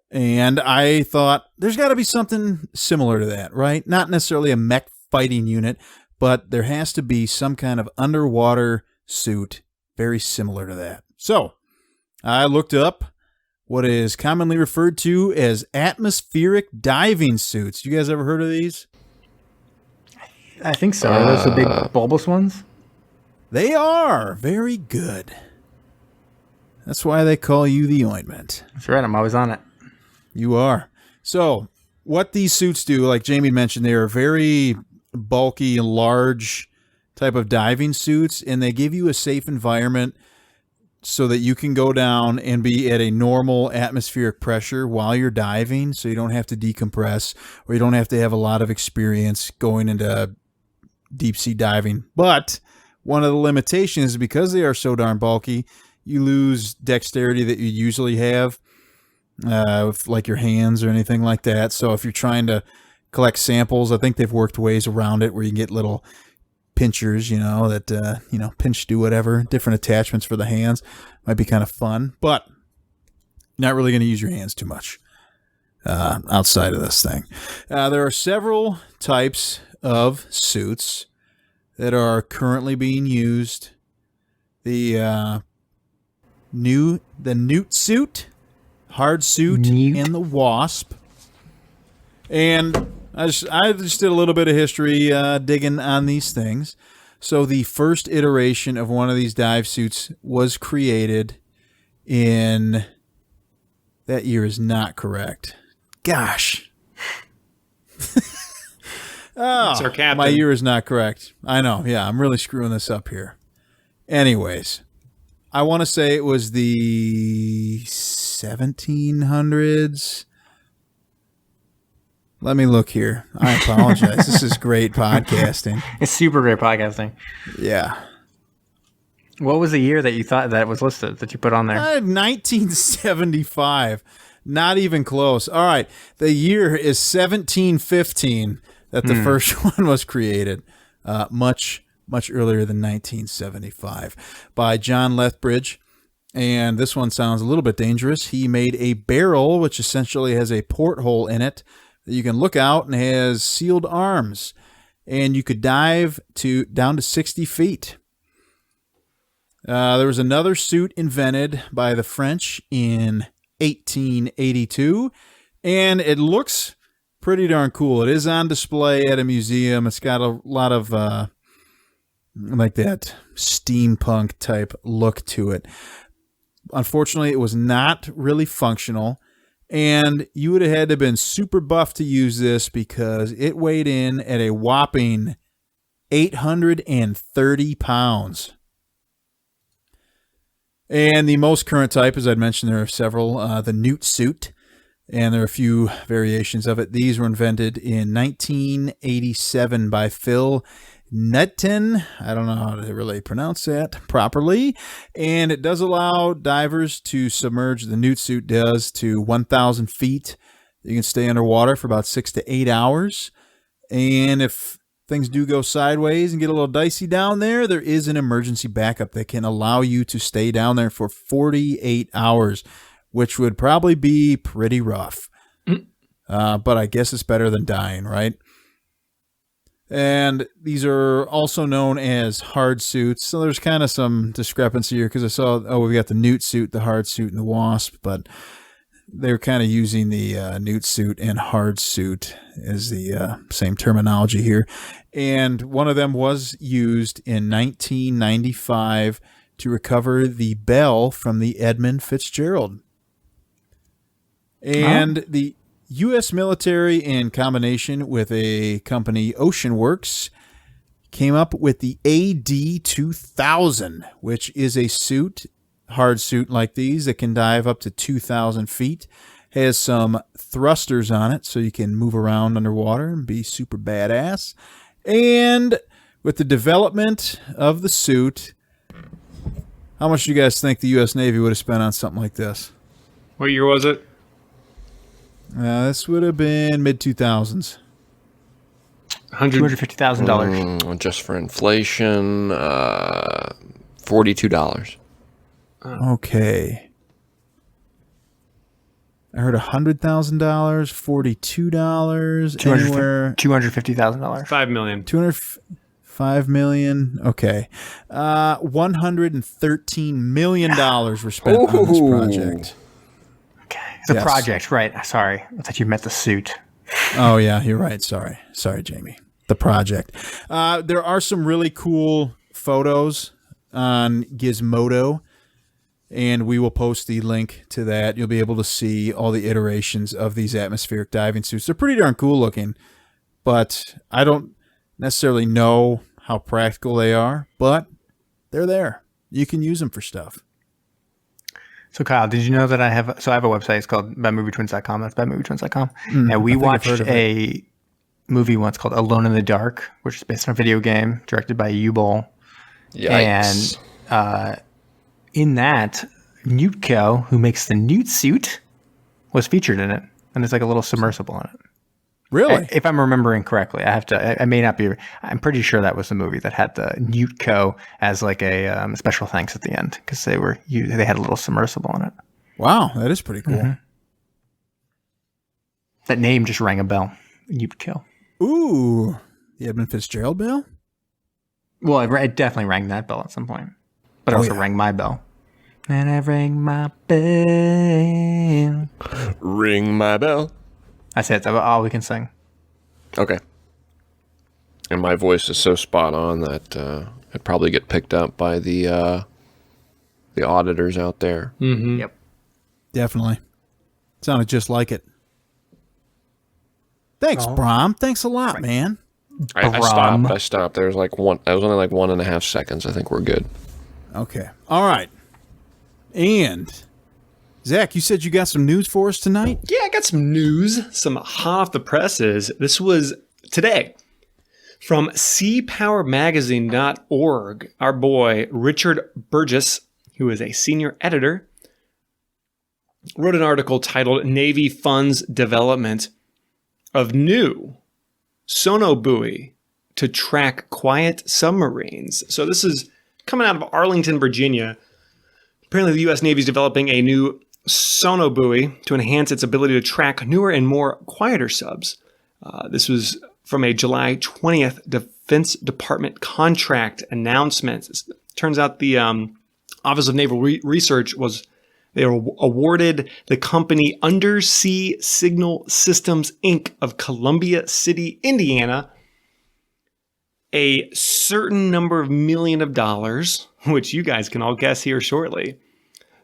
And I thought there's got to be something similar to that, right? Not necessarily a mech fighting unit, but there has to be some kind of underwater suit very similar to that. So I looked up what is commonly referred to as atmospheric diving suits. You guys ever heard of these? I think so. Are those the big bulbous ones? They are very good. That's why they call you the ointment. That's right. I'm always on it. You are. So what these suits do, like Jamie mentioned, they are very bulky and large type of diving suits, and they give you a safe environment so that you can go down and be at a normal atmospheric pressure while you're diving, so you don't have to decompress or you don't have to have a lot of experience going into deep sea diving. But one of the limitations is because they are so darn bulky, you lose dexterity that you usually have, with like your hands or anything like that. So if you're trying to collect samples, I think they've worked ways around it where you can get little pinchers, that pinch, do whatever, different attachments for the hands. Might be kind of fun, but not really going to use your hands too much outside of this thing. There are several types of suits that are currently being used. The Newt suit, hard suit, and the Wasp. And I just did a little bit of history digging on these things. So the first iteration of one of these dive suits was created in... That year is not correct. Gosh. It's our captain. My year is not correct. I know. Yeah, I'm really screwing this up here. Anyways, I want to say it was the 1700s. Let me look here. I apologize. This is great podcasting. It's super great podcasting. Yeah. What was the year that you thought that was listed, that you put on there? 1975. Not even close. All right. The year is 1715 that the first one was created. Much earlier than 1975 by John Lethbridge. And this one sounds a little bit dangerous. He made a barrel, which essentially has a porthole in it that you can look out and has sealed arms. And you could dive down to 60 feet. There was another suit invented by the French in 1882, and it looks pretty darn cool. It is on display at a museum. It's got a lot of like that steampunk type look to it. Unfortunately, it was not really functional, and you would have had to have been super buff to use this because it weighed in at a whopping 830 pounds. And the most current type, as I'd mentioned, there are several. The Newt suit, and there are a few variations of it. These were invented in 1987 by Phil Netton. I don't know how to really pronounce that properly. And it does allow divers to submerge, the Newt suit does, to 1,000 feet. You can stay underwater for about 6 to 8 hours. And if things do go sideways and get a little dicey down there, there is an emergency backup that can allow you to stay down there for 48 hours, which would probably be pretty rough. But I guess it's better than dying, right? And these are also known as hard suits. So there's kind of some discrepancy here because I saw, we've got the Newt suit, the hard suit, and the Wasp, but they're kind of using the Newt suit and hard suit as the same terminology here. And one of them was used in 1995 to recover the bell from the Edmund Fitzgerald. And the U.S. military, in combination with a company, Ocean Works, came up with the AD-2000, which is a suit, hard suit like these that can dive up to 2,000 feet. Has some thrusters on it so you can move around underwater and be super badass. And with the development of the suit, how much do you guys think the U.S. Navy would have spent on something like this? What year was it? This would have been mid-2000s. $250,000. Just for inflation, $42. Okay. I heard $100,000, $42, anywhere. $250,000. $5 million. $5 million. Okay. $113 million were spent on this project. Okay. It's a project, right. Sorry. I thought you meant the suit. Oh, yeah, you're right. Sorry, Jamie. The project. There are some really cool photos on Gizmodo, and we will post the link to that. You'll be able to see all the iterations of these atmospheric diving suits. They're pretty darn cool looking, but I don't necessarily know how practical they are, but they're there. You can use them for stuff. So Kyle, did you know that I have a website? It's called badmovietwins.com. That's badmovietwins.com. And we watched a movie once called Alone in the Dark, which is based on a video game directed by U-Bowl. Yikes. And in that, Newtco, who makes the Newt suit, was featured in it. And there's like a little submersible in it. Really? If I'm remembering correctly, I may not be. I'm pretty sure that was the movie that had the Newtco as like a special thanks at the end because they had a little submersible in it. Wow, that is pretty cool. Mm-hmm. That name just rang a bell. Newtco. Ooh, the Edmund Fitzgerald bell? Well, it definitely rang that bell at some point, but it also rang my bell. And I rang my bell. Ring my bell. That's it. That's all we can sing. Okay. And my voice is so spot on that it'd probably get picked up by the auditors out there. Mm-hmm. Yep. Definitely. Sounded just like it. Thanks, Brom. Thanks a lot, man. I stopped. There was like one. I was only like 1.5 seconds. I think we're good. Okay. All right. And Zach, you said you got some news for us tonight? Yeah, I got some news, some hot off the presses. This was today from seapowermagazine.org. Our boy Richard Burgess, who is a senior editor, wrote an article titled Navy Funds Development of New Sonobuoy to Track Quiet Submarines. So this is coming out of Arlington, Virginia. Apparently the U.S. Navy is developing a new sonobuoy to enhance its ability to track newer and more quieter subs. This was from a July 20th Defense Department contract announcement. It turns out the Office of Naval Research they were awarded the company Undersea Signal Systems, Inc. of Columbia City, Indiana, a certain number of million of dollars, which you guys can all guess here shortly,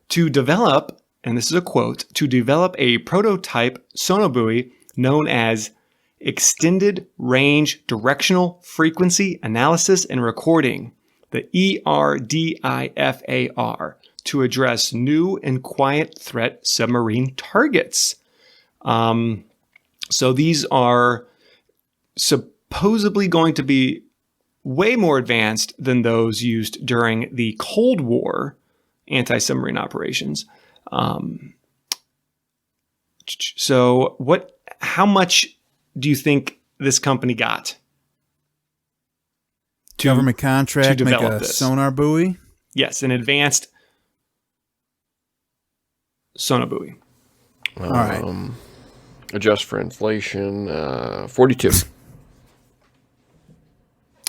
to develop, and this is a quote, to develop a prototype sonobuoy known as Extended Range Directional Frequency Analysis and Recording, the ERDIFAR, to address new and quiet threat submarine targets. So these are supposedly going to be way more advanced than those used during the Cold War anti-submarine operations. So how much do you think this company got? Government contract to make develop a this? sonar buoy? Yes, an advanced sonobuoy. All right. Adjust for inflation, 42.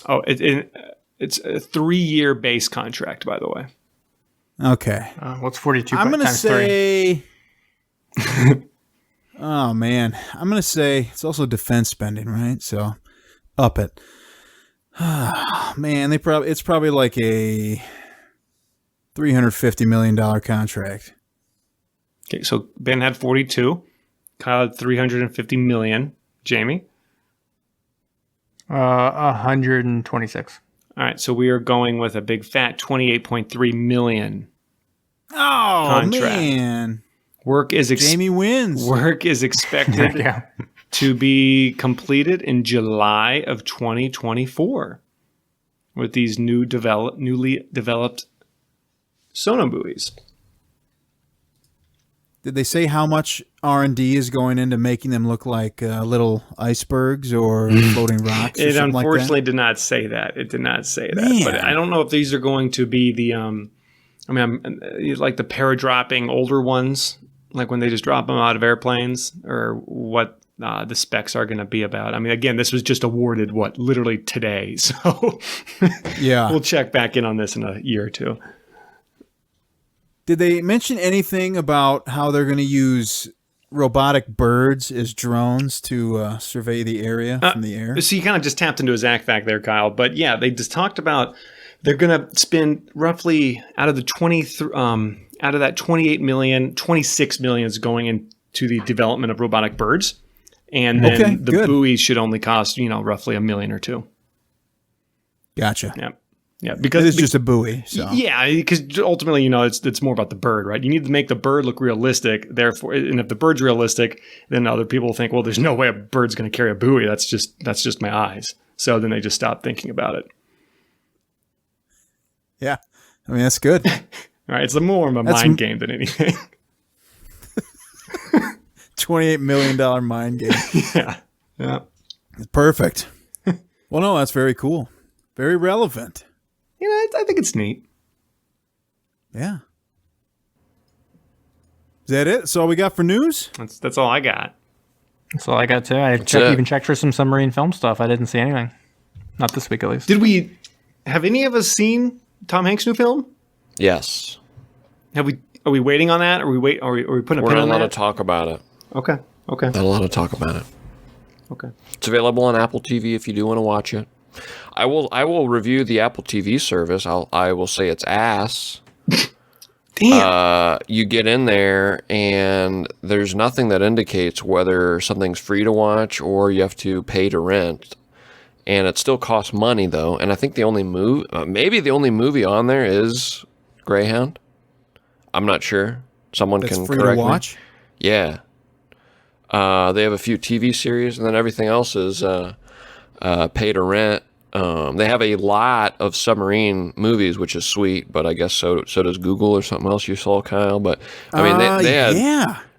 Oh, it's a 3-year base contract, by the way. Okay. What's 42 I'm going to times 3? say... oh, man. I'm going to say it's also defense spending, right? So, up it. Man, it's probably like a $350 million contract. Okay, so Ben had 42. Kyle had 350 million. Jamie? 126. All right, so we are going with a big fat 28.3 million. Oh, Contract. man. Jamie wins. Work is expected Yeah. to be completed in July of 2024 with these newly developed sonobuoys. Did they say how much R&D is going into making them look like little icebergs or floating rocks? Or It something unfortunately like did not say that. It did not say that. Man. But I don't know if these are going to be the, like the paradropping older ones, like when they just drop them out of airplanes, or what the specs are going to be about. I mean, again, this was just awarded, literally today. So Yeah. we'll check back in on this in a year or two. Did they mention anything about how they're going to use robotic birds as drones to survey the area from the air? So you kind of just tapped into a Zac fact there, Kyle. But yeah, they just talked about they're going to spend roughly out of the 28 million, 26 million is going into the development of robotic birds, and then the buoys should only cost roughly $1 million or $2 million. Gotcha. Yeah, because it's just a buoy. So. Yeah, because ultimately, it's more about the bird, right? You need to make the bird look realistic. Therefore, and if the bird's realistic, then other people think, well, there's no way a bird's going to carry a buoy. That's just my eyes. So then they just stop thinking about it. Yeah. I mean, that's good. All right, it's more of a mind game than anything. $28 million mind game. Yeah. Perfect. Well, no, that's very cool. Very relevant. You know, I think it's neat. Yeah. Is that it? That's all we got for news? That's all I got. That's all I got too. I even checked for some submarine film stuff. I didn't see anything. Not this week, at least. Have any of us seen Tom Hanks' new film? Yes. Are we waiting on that? Are we putting a We're pin not on allowed that? to talk about it. Okay. Not allowed to talk about it. Okay. It's available on Apple TV if you do want to watch it. I will review the Apple TV service. I will say it's ass. Damn. You get in there and there's nothing that indicates whether something's free to watch or you have to pay to rent. And it still costs money though. And I think the only maybe the only movie on there is Greyhound. I'm not sure. Someone That's can free correct to watch? me. Yeah. They have a few TV series, and then everything else is pay to rent. They have a lot of submarine movies, which is sweet, but I guess so does Google or something else you saw, Kyle. But I mean,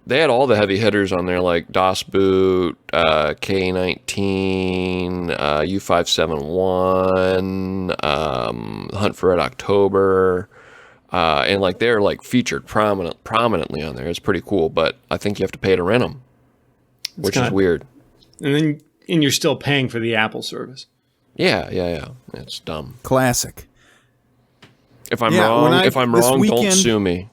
they had all the heavy hitters on there, like Das Boot, K-19, U-571, Hunt for Red October. And like they're like featured prominently on there. It's pretty cool, but I think you have to pay to rent them, which is weird. And you're still paying for the Apple service. Yeah. It's dumb. Classic. If I'm wrong, weekend, don't sue me.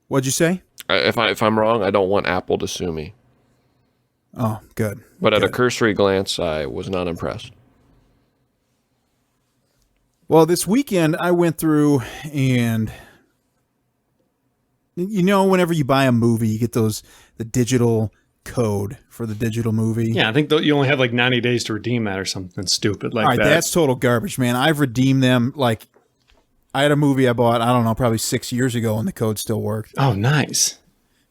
What'd you say? If I'm wrong, I don't want Apple to sue me. Oh, good. But at a cursory glance, I was not impressed. Well, this weekend I went through and, you know, whenever you buy a movie, you get the digital code for the digital movie. Yeah, I think you only have like 90 days to redeem that or something stupid like that. All right, that's total garbage, man. I've redeemed them. Like, I had a movie I bought, I don't know, probably 6 years ago, and the code still worked. Oh, nice.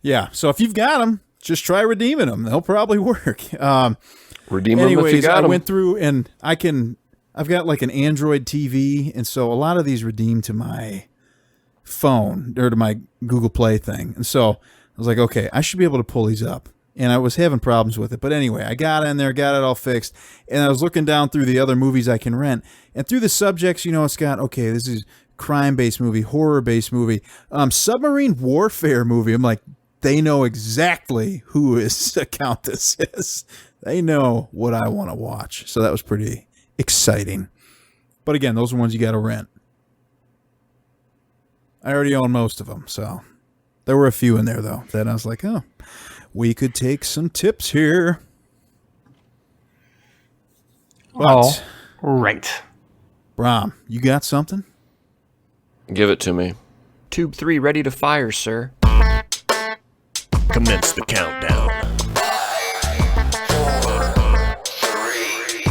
Yeah, so if you've got them, just try redeeming them. They'll probably work. Redeem them if you got them. I went through and I've got like an Android TV, and so a lot of these redeem to my phone or to my Google Play thing. And so I was like, okay, I should be able to pull these up. And I was having problems with it. But anyway, I got in there, got it all fixed. And I was looking down through the other movies I can rent. And through the subjects, you know, it's got, okay, this is crime-based movie, horror-based movie, submarine warfare movie. I'm like, they know exactly whose account this is. They know what I want to watch. So that was pretty exciting. But again, those are ones you got to rent. I already own most of them, so there were a few in there though that I was like, oh, we could take some tips here. But, right. Brom, you got something? Give it to me. Tube 3 ready to fire, sir. Commence the countdown. 4, 3,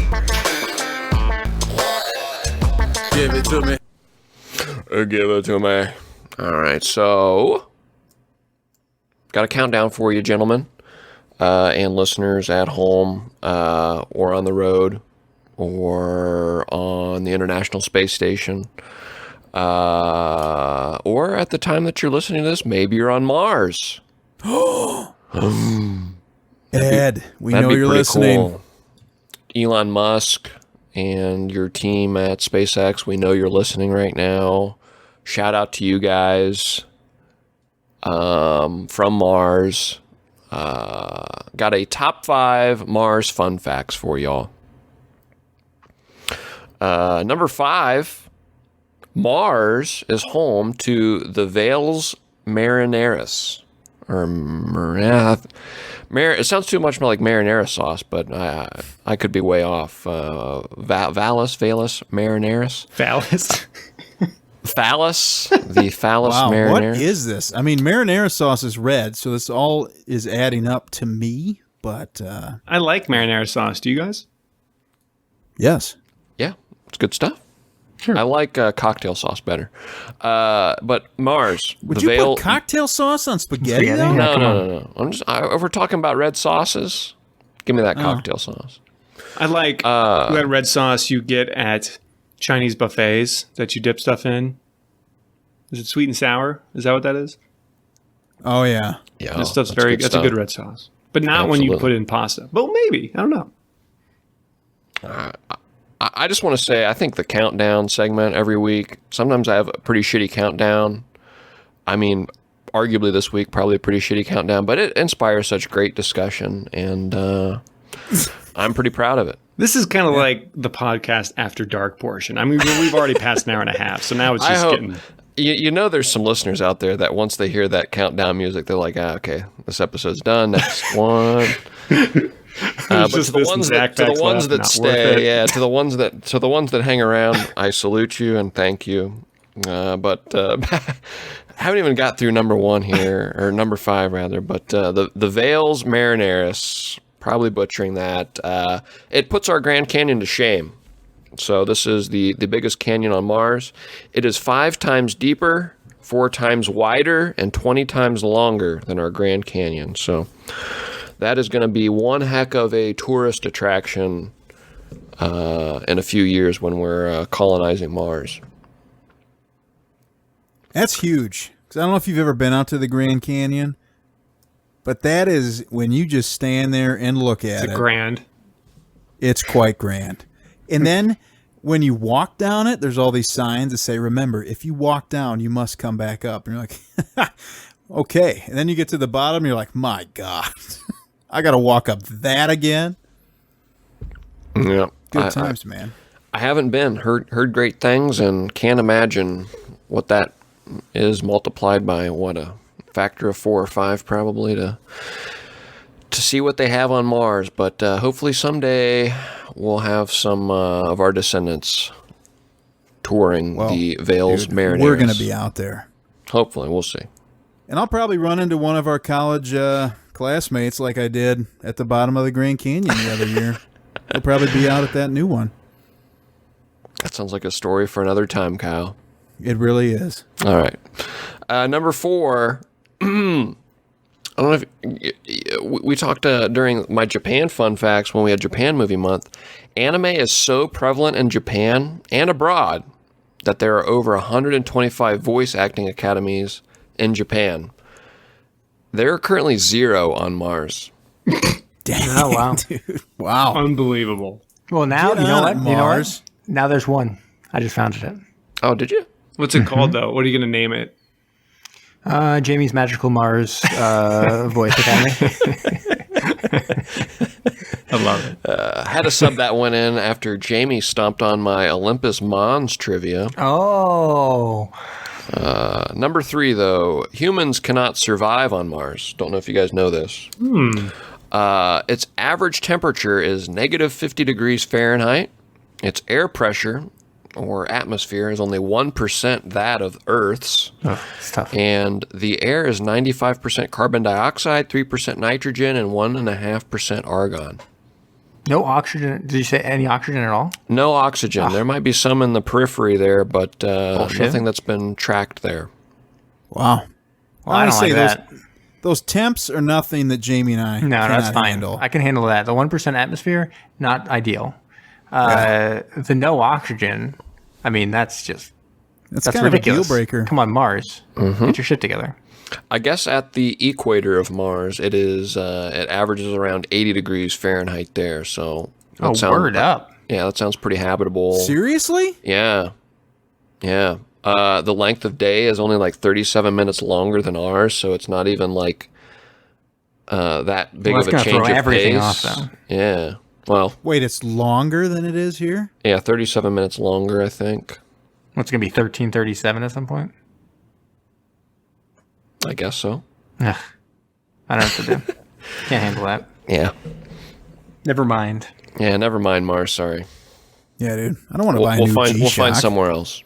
give it to me. Give it to me. All right, so got a countdown for you, gentlemen, and listeners at home, or on the road, or on the International Space Station, or at the time that you're listening to this, maybe you're on Mars. Ed, we That'd know be you're pretty listening. cool. Elon Musk and your team at SpaceX, we know you're listening right now. Shout out to you guys from Mars. Got a top 5 Mars fun facts for y'all. Number 5, Mars is home to the Valles Marineris. It sounds too much more like marinara sauce, but I could be way off. Valles Marineris? Phallus. Phallus? The Phallus Wow, marinara? what is this? I mean, marinara sauce is red, so this all is adding up to me, but I like marinara sauce. Do you guys? yes. Yeah, it's good stuff. Sure. I like cocktail sauce better. But Mars. Would you put cocktail sauce on spaghetti, though? No. If we're talking about red sauces, give me that cocktail sauce. I like that red sauce you get at Chinese buffets that you dip stuff in. Is it sweet and sour? Is that what that is? Oh yeah. Yeah, That stuff's that's good that's a stuff. good red sauce. But not when you Absolutely. put it in pasta. Well, maybe. I don't know. I just want to say, I think the countdown segment every week, sometimes I have a pretty shitty countdown. I mean, arguably this week, probably a pretty shitty countdown, but it inspires such great discussion, and I'm pretty proud of it. This is kind of like the podcast after dark portion. I mean, we've already passed an hour and a half, so now it's I just hope, getting... you know, there's some listeners out there that once they hear that countdown music, they're like, okay, this episode's done. Next one. But just to the this ones Zac that, to Facts the ones laugh, that not stay, worth it. yeah, to the ones that hang around, I salute you and thank you. But haven't even got through number 1 here, or number 5 rather. But the Vales Marineris, probably butchering that. It puts our Grand Canyon to shame. So this is the biggest canyon on Mars. It is 5 times deeper, 4 times wider, and 20 times longer than our Grand Canyon. So that is going to be one heck of a tourist attraction in a few years when we're colonizing Mars. That's huge. 'Cause I don't know if you've ever been out to the Grand Canyon, but that is when you just stand there and look at It's it. grand. It's quite grand. And then when you walk down it, there's all these signs that say, remember, if you walk down, you must come back up. And you're like, okay. And then you get to the bottom, and you're like, my God, I got to walk up that again. Yeah, Good times, man. I haven't been. Heard great things and can't imagine what that is multiplied by, what, a factor of 4 or 5 probably to see what they have on Mars. But hopefully someday we'll have some of our descendants touring the Vales Marineris. We're going to be out there. Hopefully, we'll see. And I'll probably run into one of our college classmates like I did at the bottom of the Grand Canyon the other year. He'll probably be out at that new one. That sounds like a story for another time, Kyle. It really is. All right. Number 4. I don't know if we talked during my Japan fun facts when we had Japan movie month. Anime is so prevalent in Japan and abroad that there are over 125 voice acting academies in Japan. There are currently 0 on Mars. Dang, Oh, wow. dude. Wow. Unbelievable. Well, now, Get you know on what? it, You know what? Mars. Now there's one. I just found it. Oh, did you? What's it called, though? What are you going to name it? Jamie's Magical Mars Voice Academy. I love it. I had to sub that one in after Jamie stomped on my Olympus Mons trivia. Oh. Number 3, though, humans cannot survive on Mars. Don't know if you guys know this. Its average temperature is negative 50 degrees Fahrenheit. Its air pressure, or atmosphere, is only 1% that of Earth's. Oh, it's tough. And the air is 95% carbon dioxide, 3% nitrogen, and 1.5% argon. No oxygen. Did you say any oxygen at all? No oxygen. There might be some in the periphery there, but Bullshit. nothing that's been tracked there. Wow. Well, I don't like that. Those temps are nothing that Jamie and I No, that's cannot fine. handle. I can handle that. The 1% atmosphere, not ideal. The no oxygen, I mean, that's That's kind ridiculous. of a deal breaker. Come on, Mars. Get your shit together. I guess at the equator of Mars, it is it averages around 80 degrees Fahrenheit there. So Oh, word up. Yeah, that sounds pretty habitable. Seriously? Yeah. The length of day is only like 37 minutes longer than ours, so it's not even like that big Well, of that's a gonna change throw of everything pace. off, though. Yeah. Well, Wait, it's longer than it is here? yeah, 37 minutes longer, I think. What's going to be 1337 at some point? I guess so. Ugh. I don't know what to do. Can't handle that. Yeah. Never mind. Yeah, never mind Mars, sorry. Yeah, dude. I don't want to buy a new We'll G-Shock. find somewhere else.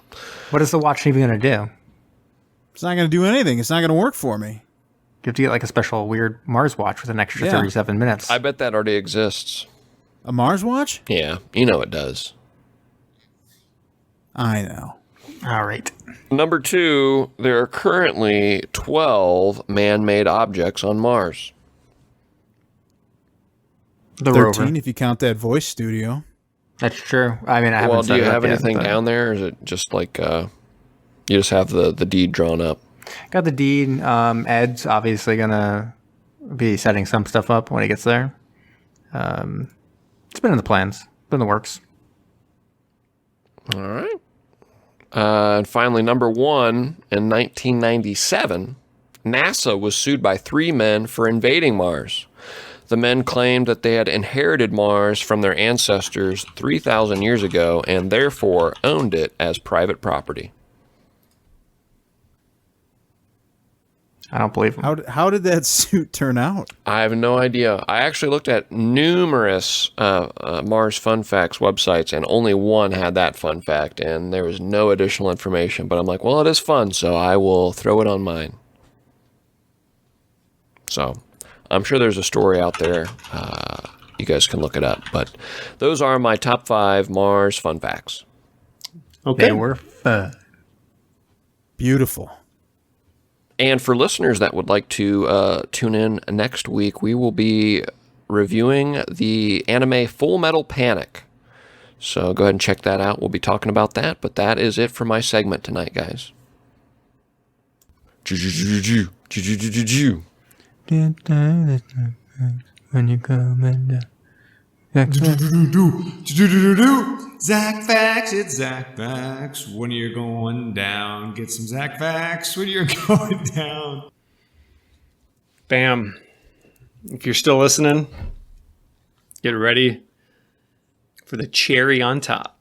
What is the watch even going to do? It's not going to do anything. It's not going to work for me. You have to get like a special weird Mars watch with an extra Yeah. 37 minutes. I bet that already exists. A Mars watch? Yeah, you know it does. I know. All right. Number 2, there are currently 12 man-made objects on Mars. The 13 rover. if you count that voice studio. That's true. I mean, I haven't. Well, do you set it have up yet, anything but- down there, or is it just like you just have the deed drawn up? Got the deed. Ed's obviously gonna be setting some stuff up when he gets there. It's been in the plans, been in the works. All right. And finally, number one, in 1997, NASA was sued by 3 men for invading Mars. The men claimed that they had inherited Mars from their ancestors 3,000 years ago and therefore owned it as private property. I don't believe him. How did that suit turn out? I have no idea. I actually looked at numerous Mars Fun Facts websites, and only one had that fun fact, and there was no additional information. But I'm like, well, it is fun, so I will throw it on mine. So I'm sure there's a story out there. You guys can look it up. But those are my top 5 Mars Fun Facts. Okay. They were fun. Beautiful. And for listeners that would like to tune in next week, we will be reviewing the anime Full Metal Panic. So go ahead and check that out. We'll be talking about that. But that is it for my segment tonight, guys. When you come in Zac Facts, it's Zac Facts. When you're going down, get some Zac Facts when you're going down. Bam. If you're still listening, get ready for the cherry on top.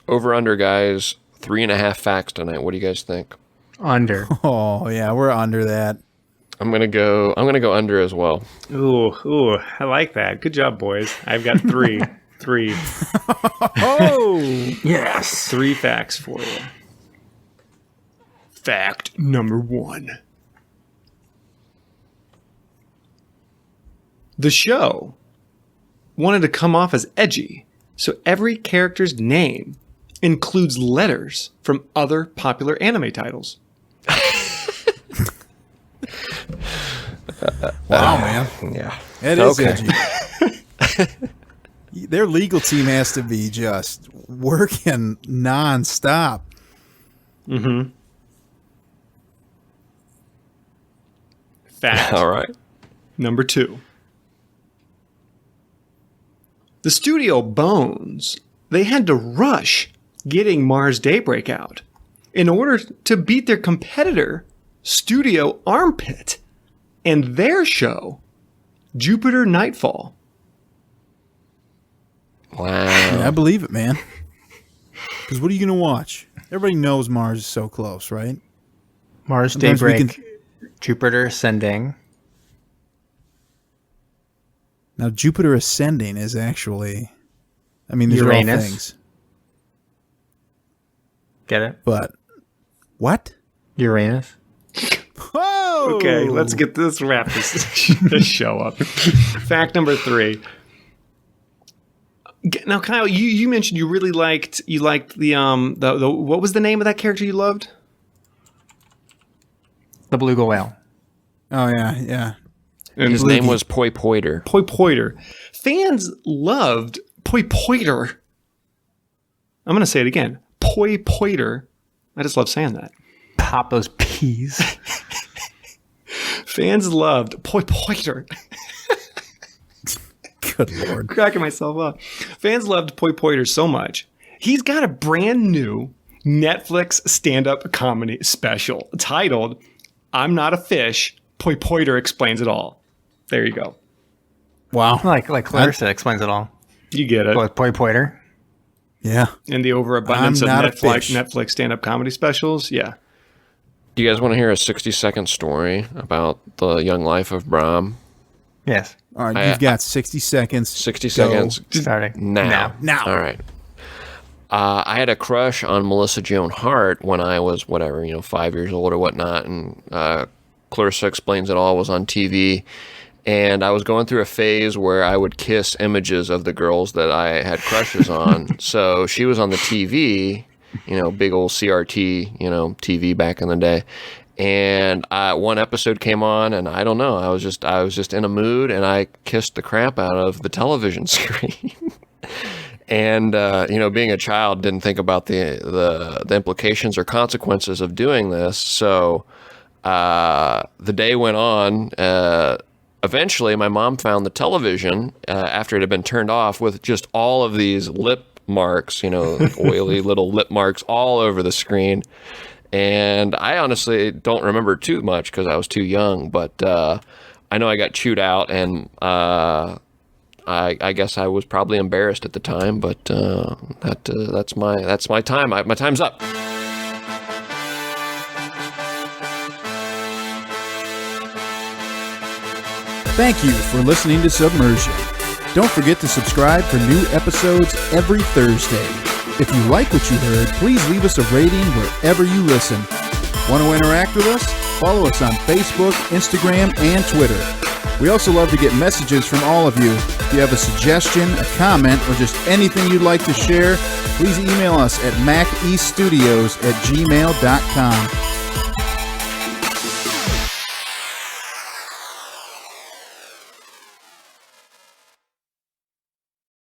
Over under, guys. 3.5 facts tonight. What do you guys think? under. Oh yeah, we're under that. I'm gonna go under as well. Ooh, I like that. Good job, boys. I've got 3. 3 Oh, Yes. 3 facts for you. Fact number 1. The show wanted to come off as edgy, so every character's name includes letters from other popular anime titles. wow, man, Yeah. it is Okay. edgy. Their legal team has to be just working nonstop. Fact All right. number 2. The studio Bones, they had to rush getting Mars Daybreak out in order to beat their competitor, Studio Armpit, and their show, Jupiter Nightfall. Wow. I believe it, man. Because what are you going to watch? Everybody knows Mars is so close, right? Mars Sometimes we Daybreak, Jupiter Ascending. Now, Jupiter ascending is actually, I mean, these are all Uranus. things. Get it? But what? Uranus. Whoa! Okay, let's get this wrap this show up. Fact number 3. Now, Kyle, you mentioned you really liked the what was the name of that character you loved? The beluga whale. Oh yeah, yeah. And His name was Poi Poiter. Poi Poiter. Fans loved Poi Poiter. I'm going to say it again. Poi Poiter. I just love saying that. Pop those peas. Fans loved Poi Poiter. Good lord. Cracking myself up. Fans loved Poi Poiter so much. He's got a brand new Netflix stand-up comedy special titled "I'm Not a Fish. Poi Poiter Explains It All." There you go. Wow. like Clarissa explains it all. You get it. With Poi Poiter. Yeah. And the overabundance I'm of not a fish. Netflix stand-up comedy specials. Yeah. Do you guys want to hear a 60-second story about the young life of Brahm? Yes. All right, you've got 60 seconds. 60 Go. seconds Starting now. Now. All right. I had a crush on Melissa Joan Hart when I was, 5 years old or whatnot, and Clarissa Explains It All was on TV, and I was going through a phase where I would kiss images of the girls that I had crushes on. So she was on the TV, big old CRT, TV back in the day. And one episode came on, and I don't know, I was just in a mood, and I kissed the crap out of the television screen. And being a child, didn't think about the implications or consequences of doing this. So the day went on. Eventually, my mom found the television after it had been turned off with just all of these lip marks, oily little lip marks all over the screen. And I honestly don't remember too much because I was too young, but I know I got chewed out, and I guess I was probably embarrassed at the time, but that's my time. My time's up. Thank you for listening to Submersion. Don't forget to subscribe for new episodes every Thursday. If you like what you heard, please leave us a rating wherever you listen. Want to interact with us? Follow us on Facebook, Instagram, and Twitter. We also love to get messages from all of you. If you have a suggestion, a comment, or just anything you'd like to share, please email us at macestudios@gmail.com.